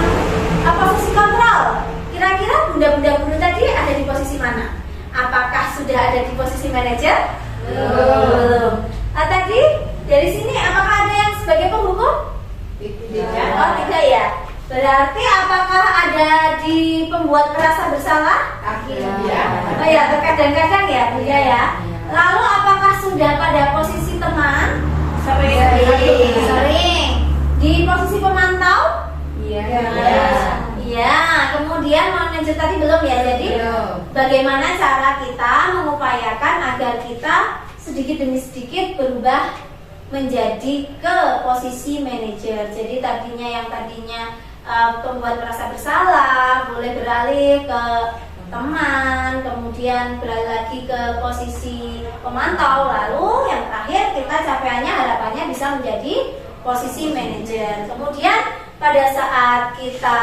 posisi kontrol, kira-kira bunda-bunda guru tadi ada di posisi mana? Apakah sudah ada di posisi manajer? Belum. Tadi dari sini apakah ada yang sebagai penghukum? Tidak. Oh, tidak ya. Berarti apakah ada di pembuat merasa bersalah? Oh ya, terkadang-kadang ya, Bu ya. Lalu apakah sudah pada posisi teman? Sering. Di posisi pemantau? Iya. Kemudian manajer tadi belum ya. Jadi bagaimana cara kita mengupayakan agar kita sedikit demi sedikit berubah menjadi ke posisi manajer. Jadi tadinya pembuat merasa bersalah, boleh beralih ke teman, kemudian beralih lagi ke posisi pemantau, lalu yang terakhir kita capaiannya harapannya bisa menjadi posisi manajer. Kemudian pada saat kita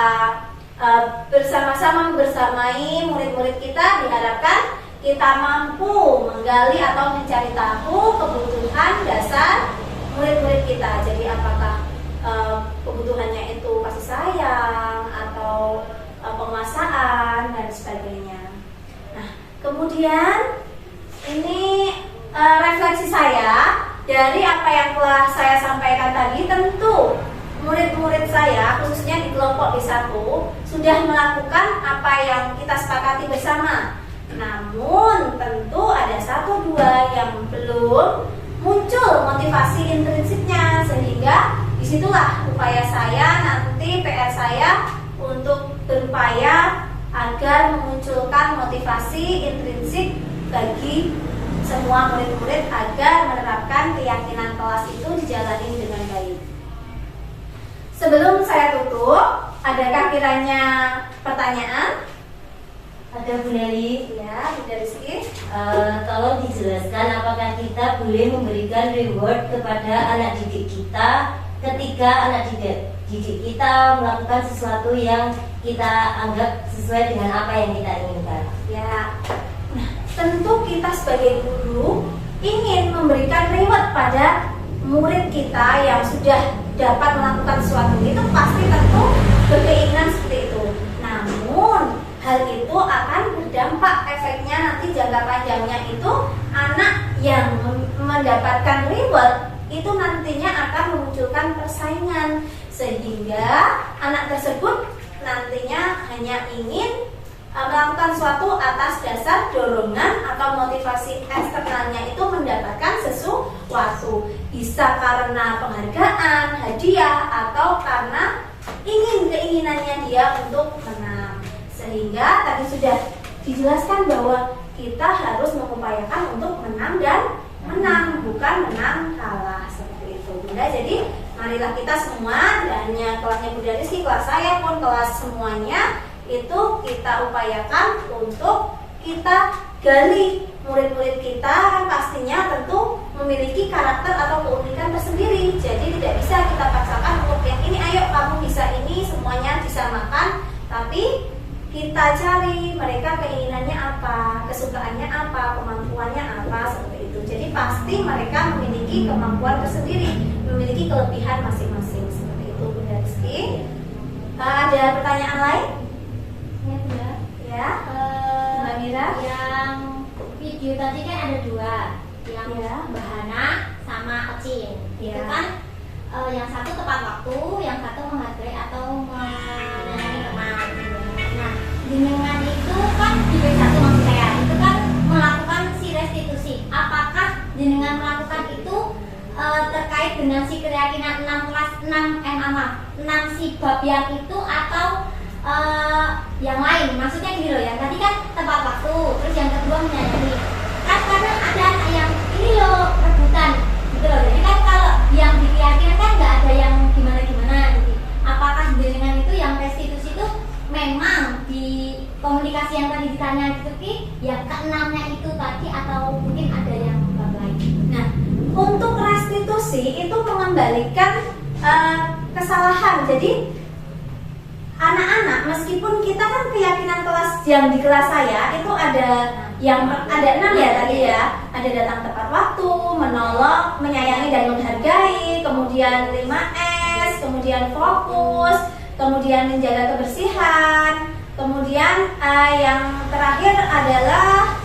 bersama-sama bersamai murid-murid kita, diharapkan kita mampu menggali atau mencari tahu kebutuhan dasar murid-murid kita. Jadi apakah kebutuhannya itu kasih sayang atau penguasaan dan sebagainya. Nah, kemudian ini refleksi saya dari apa yang telah saya sampaikan tadi. Tentu murid-murid saya, khususnya di kelompok B1, sudah melakukan apa yang kita sepakati bersama. Namun tentu ada 1-2 yang belum muncul motivasi intrinsiknya, sehingga disitulah upaya saya nanti, PR saya untuk berupaya agar memunculkan motivasi intrinsik bagi semua murid-murid agar menerapkan keyakinan kelas itu dijalani dengan baik. Sebelum saya tutup, adakah kiranya pertanyaan? Ada Bu Nelly. Ya, Bu Rizky. Tolong dijelaskan apakah kita boleh memberikan reward kepada anak didik kita ketika anak didik kita melakukan sesuatu yang kita anggap sesuai dengan apa yang kita inginkan. Ya, nah, tentu kita sebagai guru ingin memberikan reward pada murid kita yang sudah dapat melakukan sesuatu, itu pasti tentu berkeinginan seperti itu. Namun hal itu akan berdampak, efeknya nanti jangka panjangnya itu anak yang mendapatkan reward itu nantinya akan memunculkan persaingan, sehingga anak tersebut nantinya hanya ingin melakukan sesuatu atas dasar dorongan atau motivasi eksternalnya itu mendapatkan sesuatu, bisa karena penghargaan, hadiah, atau karena keinginannya dia untuk menang. Sehingga tadi sudah dijelaskan bahwa kita harus mengupayakan untuk menang dan menang, bukan menang kalah, seperti itu, Bunda. Jadi marilah kita semua, tidak hanya kelasnya Bunda Rizky, kelas saya pun, kelas semuanya, itu kita upayakan untuk kita gali murid-murid kita, kan pastinya tentu memiliki karakter atau keunikan tersendiri. Jadi tidak bisa kita paksakan untuk yang ini, ayo kamu bisa ini, semuanya bisa bisa makan, tapi kita cari mereka keinginannya apa, kesukaannya apa, kemampuannya apa, seperti itu. Jadi pasti mereka memiliki kemampuan tersendiri, memiliki kelebihan masing-masing, seperti itu Bunda Rizky. Ada pertanyaan lain? Ya, Bunda. Ya, Mbak Mira. Yang video tadi kan ada dua, yang Ya. Mbak Hana sama Ocin. Ya. Itu kan yang satu tepat waktu, yang satu menghargai atau menyayangi teman. Nah, jenengan itu kan di B1 maksud saya, itu kan melakukan si restitusi. Apakah jenengan melakukan itu terkait dengan si keyakinan 6 sibab yang itu atau yang lain? Maksudnya gini loh, yang tadi kan tepat waktu, terus yang kedua menyayangi. Kan karena ada anak yang ini loh rebutan gitu loh. Jadi kan kalau yang di keyakinan kan nggak ada yang gimana-gimana gitu. Apakah jenengan itu yang restitusi itu memang di komunikasi yang tadi ditanya gitu Ki, yang keenamnya itu tadi atau mungkin ada yang lain? Nah, untuk restitusi itu mengembalikan kesalahan. Jadi anak-anak, meskipun kita kan keyakinan kelas yang di kelas saya itu ada yang ada 6 ya tadi ya. Ada datang tepat waktu, menolong, menyayangi dan menghargai, kemudian 5S, kemudian fokus, kemudian menjaga kebersihan, kemudian yang terakhir adalah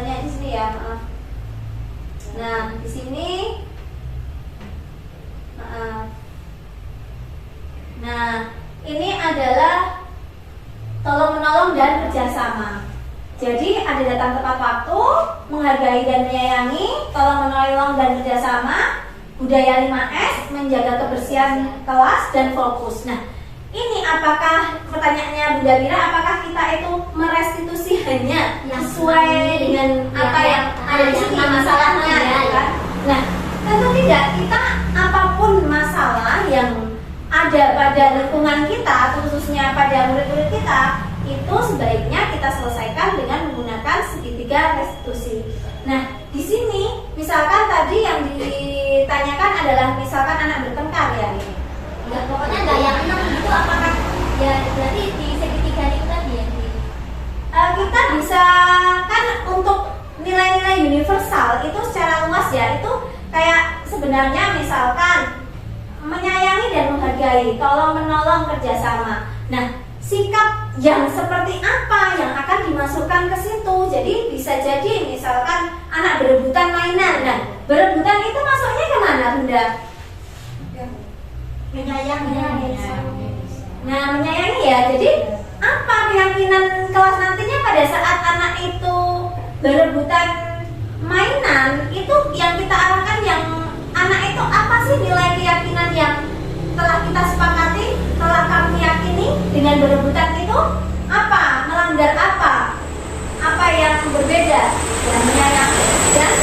di sini ya, maaf. Nah, di sini nah, ini adalah tolong menolong dan kerjasama. Jadi ada datang tepat waktu, menghargai dan menyayangi, tolong menolong dan kerjasama, budaya 5S, menjaga kebersihan kelas dan fokus. Nah, ini apakah pertanyaannya Bunda Mira, apakah kita itu merestitusi hanya sesuai dengan apa yang ada di sini masalahnya, ya kan? Nah, tentu tidak. Kita apapun masalah yang ada pada lingkungan kita, khususnya pada murid-murid kita, itu sebaiknya kita selesaikan dengan menggunakan segitiga restitusi. Nah, di sini misalkan tadi yang ditanyakan adalah misalkan anak bertengkar ya. Ya, pokoknya nggak yang 6 itu apakah ya berarti di segitiga itu tadi ya? Kita bisa kan untuk nilai-nilai universal itu secara luas ya, itu kayak sebenarnya misalkan menyayangi dan menghargai, tolong menolong, kerjasama. Nah, sikap yang seperti apa yang akan dimasukkan ke situ? Jadi bisa jadi misalkan anak berebutan mainan. Nah, berebutan itu masuknya kemana Bunda? Menyayangi. Nah, menyayangi ya. Jadi apa keyakinan kelas nantinya pada saat anak itu berebutan mainan, itu yang kita arahkan yang anak itu apa sih nilai keyakinan yang telah kita sepakati, telah kami yakini dengan berebutan itu apa? Melanggar apa? Apa yang berbeda? Ya, menyayangi dan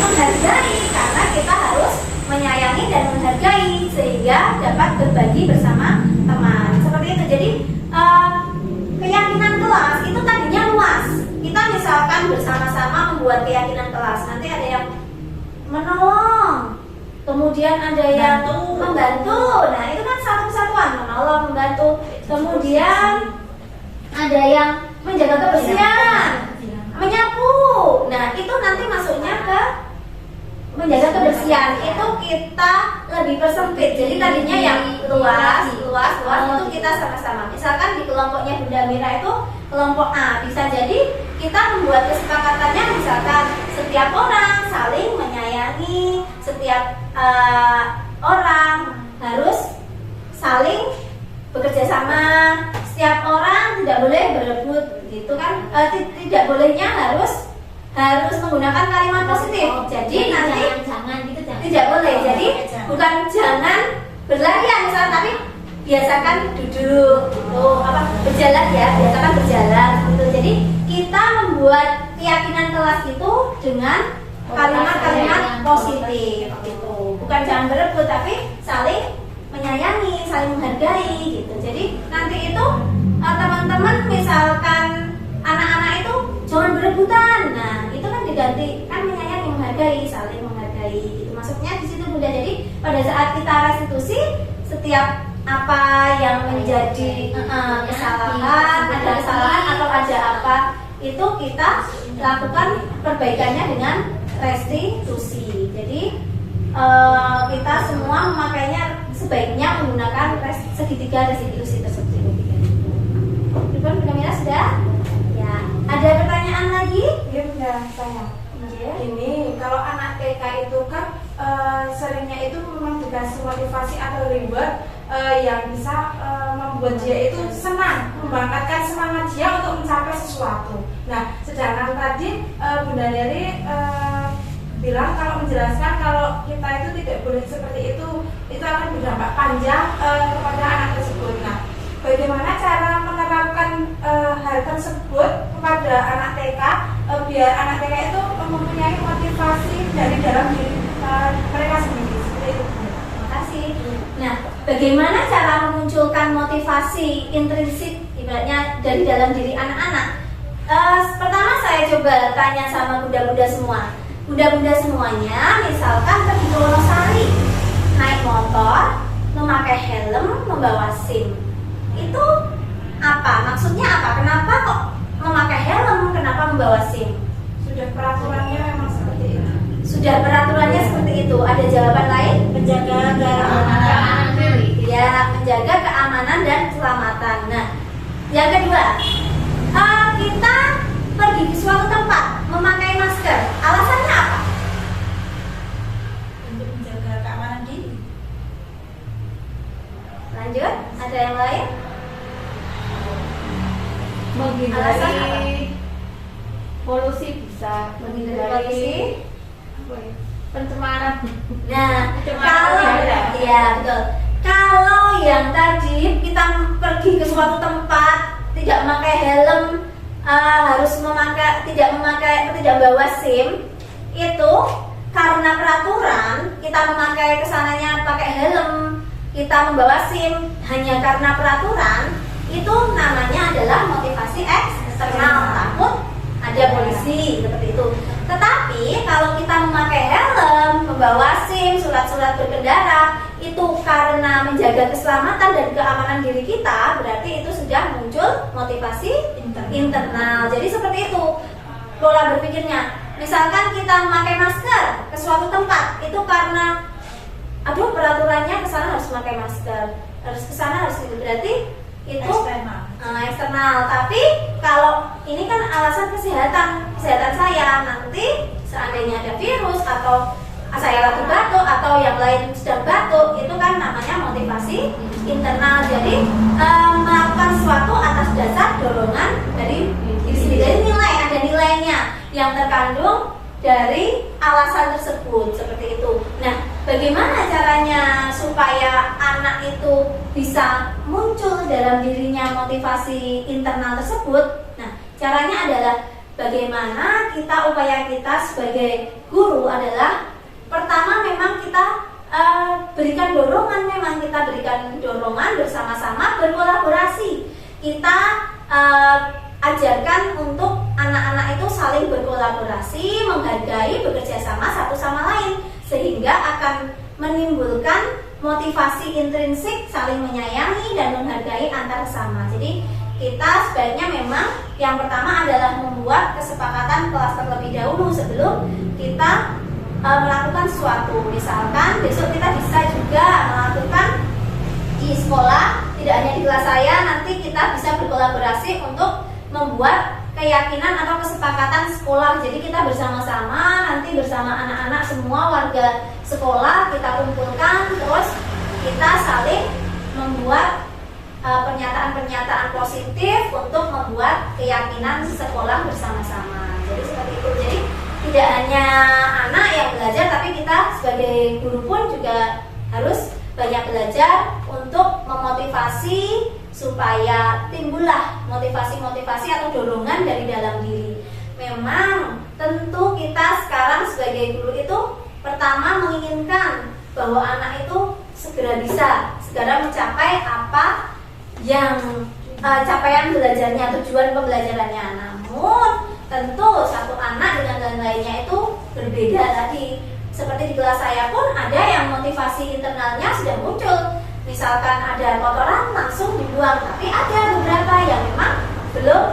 menghargai, karena kita harus menyayangi dan menghargai sehingga dapat berbagi bersama teman. Seperti itu. Jadi keyakinan kelas itu tadinya luas. Kita misalkan bersama-sama membuat keyakinan kelas. Nanti ada yang menolong, kemudian ada yang membantu. Nah, itu kan satu kesatuan, menolong, membantu. Kemudian ada yang menjaga kebersihan, menyapu. Nah, itu nanti masuknya ke menjaga kebersihan. Itu kita lebih persempit. Jadi tadinya yang luas itu kita sama-sama. Misalkan di kelompoknya Bunda Mira itu kelompok A, bisa jadi kita membuat kesepakatannya misalkan setiap orang saling menyayangi, setiap orang harus saling bekerja sama, setiap orang tidak boleh berebut gitu kan, tidak bolehnya harus menggunakan kalimat positif. Jadi nanti jangan gitu, jangan. tidak boleh. Jadi bukan jangan berlarian misalnya, tapi biasakan duduk gitu, berjalan ya, biasakan berjalan gitu. Jadi kita membuat keyakinan kelas itu dengan kalimat-kalimat positif gitu. Bukan jangan berebut, tapi saling menyayangi, saling menghargai gitu. Jadi nanti itu teman-teman misalkan anak-anak itu jangan berebutan. Nah, itu kan diganti kan menyayangi, menghargai, saling menghargai gitu. Maksudnya di situ Bunda. Jadi pada saat kita restitusi, setiap apa yang menjadi kesalahan, ada kesalahan atau ada apa, itu kita lakukan perbaikannya dengan restitusi. Jadi kita semua memakainya sebaiknya menggunakan segitiga restitusi tersebut. Ribuan Bunda sudah? Ya. Ada pertanyaan lagi? Iya Bunda, saya. Ini kalau anak TK itu kan seringnya itu memang dikasih motivasi atau reward yang bisa membuat dia itu senang, membangkitkan semangat dia untuk mencapai sesuatu. Nah, sedangkan tadi Bunda Neri bilang kalau menjelaskan kalau kita itu tidak boleh seperti itu akan berdampak panjang kepada anak tersebut. Nah, bagaimana cara menerapkan hal tersebut kepada anak TK biar anak TK itu mempunyai motivasi dari dalam diri mereka sendiri? Seperti itu. Terima kasih. Nah, bagaimana cara memunculkan motivasi intrinsik ibaratnya dari dalam diri anak-anak? Pertama saya coba tanya sama bunda-bunda semua. Bunda-bunda semuanya, misalkan pergi ke Wonosari, naik motor, memakai helm, membawa SIM. Itu apa? Maksudnya apa? Kenapa kok memakai helm? Kenapa membawa SIM? Sudah peraturannya memang seperti itu. Sudah peraturannya seperti itu. Ada jawaban lain? Menjaga keamanan diri. Ya, menjaga keamanan dan keselamatan. Nah, yang kedua, kita pergi ke suatu tempat memakai masker. Alasannya apa? Untuk menjaga keamanan diri. Lanjut, ada yang lain? Menghindari polusi, bisa Menghindari polusi. pencemaran. Nah, Pencemaran kalau udara. ya betul. Kalau yang tadi kita pergi ke suatu tempat tidak memakai helm, harus tidak bawa SIM, itu karena peraturan kita memakai kesananya pakai helm, kita membawa SIM hanya karena peraturan, itu namanya adalah motivasi eksternal, takut ada polisi seperti itu. Tetapi kalau kita memakai helm, membawa SIM, surat-surat berkendara, itu karena menjaga keselamatan dan keamanan diri kita, berarti itu sudah muncul motivasi internal. Jadi seperti itu pola berpikirnya. Misalkan kita memakai masker ke suatu tempat, itu karena aduh peraturannya ke sana harus memakai masker, harus ke sana harus itu, berarti itu eksternal. Tapi kalau ini kan alasan kesehatan saya, nanti seandainya ada virus atau saya lagi batuk atau yang lain sedang batuk, itu kan namanya motivasi internal. Jadi melakukan sesuatu atas dasar dorongan dari diri sendiri. Jadi nilai, ada nilainya yang terkandung dari alasan tersebut, seperti itu. Nah, bagaimana caranya supaya anak itu bisa muncul dalam dirinya motivasi internal tersebut? Nah, caranya adalah bagaimana upaya kita sebagai guru adalah pertama memang kita berikan dorongan bersama-sama, berkolaborasi. Kita ajarkan untuk anak-anak itu saling berkolaborasi, menghargai, bekerja sama satu sama lain, sehingga akan menimbulkan motivasi intrinsik, saling menyayangi dan menghargai antar sesama. Jadi kita sebaiknya memang yang pertama adalah membuat kesepakatan kelas terlebih dahulu sebelum kita melakukan sesuatu. Misalkan besok kita bisa juga melakukan di sekolah, tidak hanya di kelas saya, nanti kita bisa berkolaborasi untuk membuat keyakinan atau kesepakatan sekolah. Jadi kita bersama-sama, nanti bersama anak-anak semua warga sekolah kita kumpulkan, terus kita saling membuat pernyataan-pernyataan positif untuk membuat keyakinan sekolah bersama-sama. Jadi seperti itu. Jadi tidak hanya anak yang belajar, tapi kita sebagai guru pun juga harus banyak belajar untuk memotivasi supaya timbullah motivasi-motivasi atau dorongan dari dalam diri. Memang tentu kita sekarang sebagai guru itu pertama menginginkan bahwa anak itu segera mencapai apa yang capaian belajarnya, tujuan pembelajarannya. Namun tentu satu anak dengan yang lainnya itu berbeda tadi. Seperti di kelas saya pun ada yang motivasi internalnya sudah muncul, misalkan ada kotoran langsung dibuang, tapi ada beberapa yang memang belum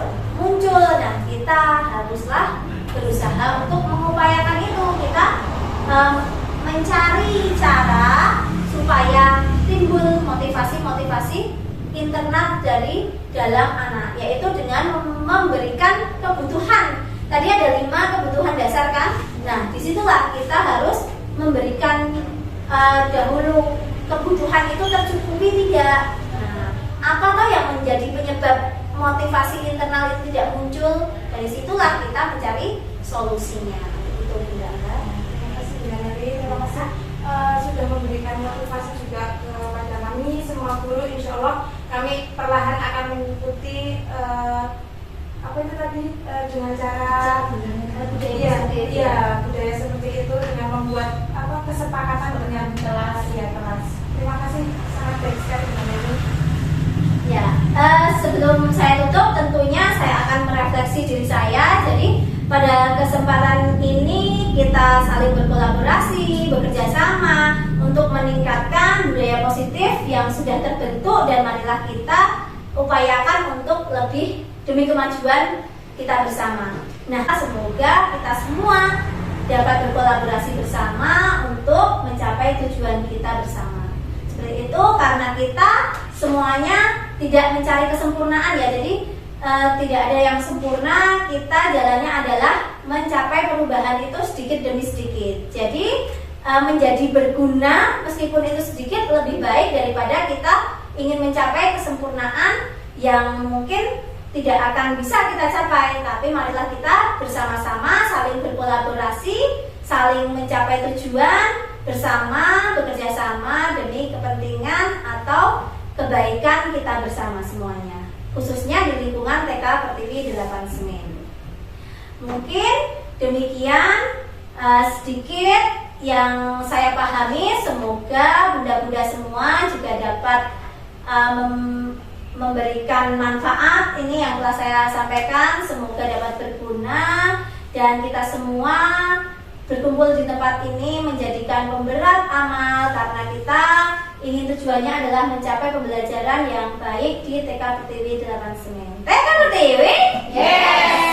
muncul. Nah, kita haruslah berusaha untuk mengupayakan itu. Kita mencari cara supaya timbul motivasi-motivasi internal dari dalam anak, yaitu dengan memberikan kebutuhan. Tadi ada 5 kebutuhan dasar kan? Nah, disitulah kita harus memberikan dahulu kebutuhan itu tercukupi tidak. Nah, apa toh yang menjadi penyebab motivasi internal itu tidak muncul? Dari situlah kita mencari solusinya. Itu Bunda. Terima kasih Bunda Neri, terima kasih sudah memberikan motivasi juga kepada kami semua guru. Insya Allah kami perlahan akan mengikuti apa itu tadi dengan cara budaya seperti itu, dengan membuat kesepakatan dengan kelas. Terima kasih, sangat baik sekali Bunda Neri. Ya, sebelum saya tutup tentunya saya akan merefleksi diri saya. Jadi pada kesempatan ini kita saling berkolaborasi, bekerja sama untuk meningkatkan budaya positif yang sudah terbentuk, dan marilah kita upayakan untuk lebih demi kemajuan kita bersama. Nah, semoga kita semua dapat berkolaborasi bersama untuk mencapai tujuan kita bersama. Seperti itu, karena kita semuanya tidak mencari kesempurnaan ya, jadi tidak ada yang sempurna. Kita jalannya adalah mencapai perubahan itu sedikit demi sedikit. Jadi menjadi berguna meskipun itu sedikit lebih baik daripada kita ingin mencapai kesempurnaan yang mungkin tidak akan bisa kita capai. Tapi marilah kita bersama-sama saling berkolaborasi, saling mencapai tujuan bersama, bekerja sama demi kepentingan atau kebaikan kita bersama semuanya, khususnya di lingkungan TK Pertiwi 8 Semen. Mungkin demikian sedikit yang saya pahami. Semoga bunda-bunda semua juga dapat memberikan manfaat ini yang telah saya sampaikan. Semoga dapat berguna dan kita semua berkumpul di tempat ini menjadikan pemberat amal, karena kita ingin tujuannya adalah mencapai pembelajaran yang baik di TK Pertiwi 8 Semen. TK Pertiwi? Yes.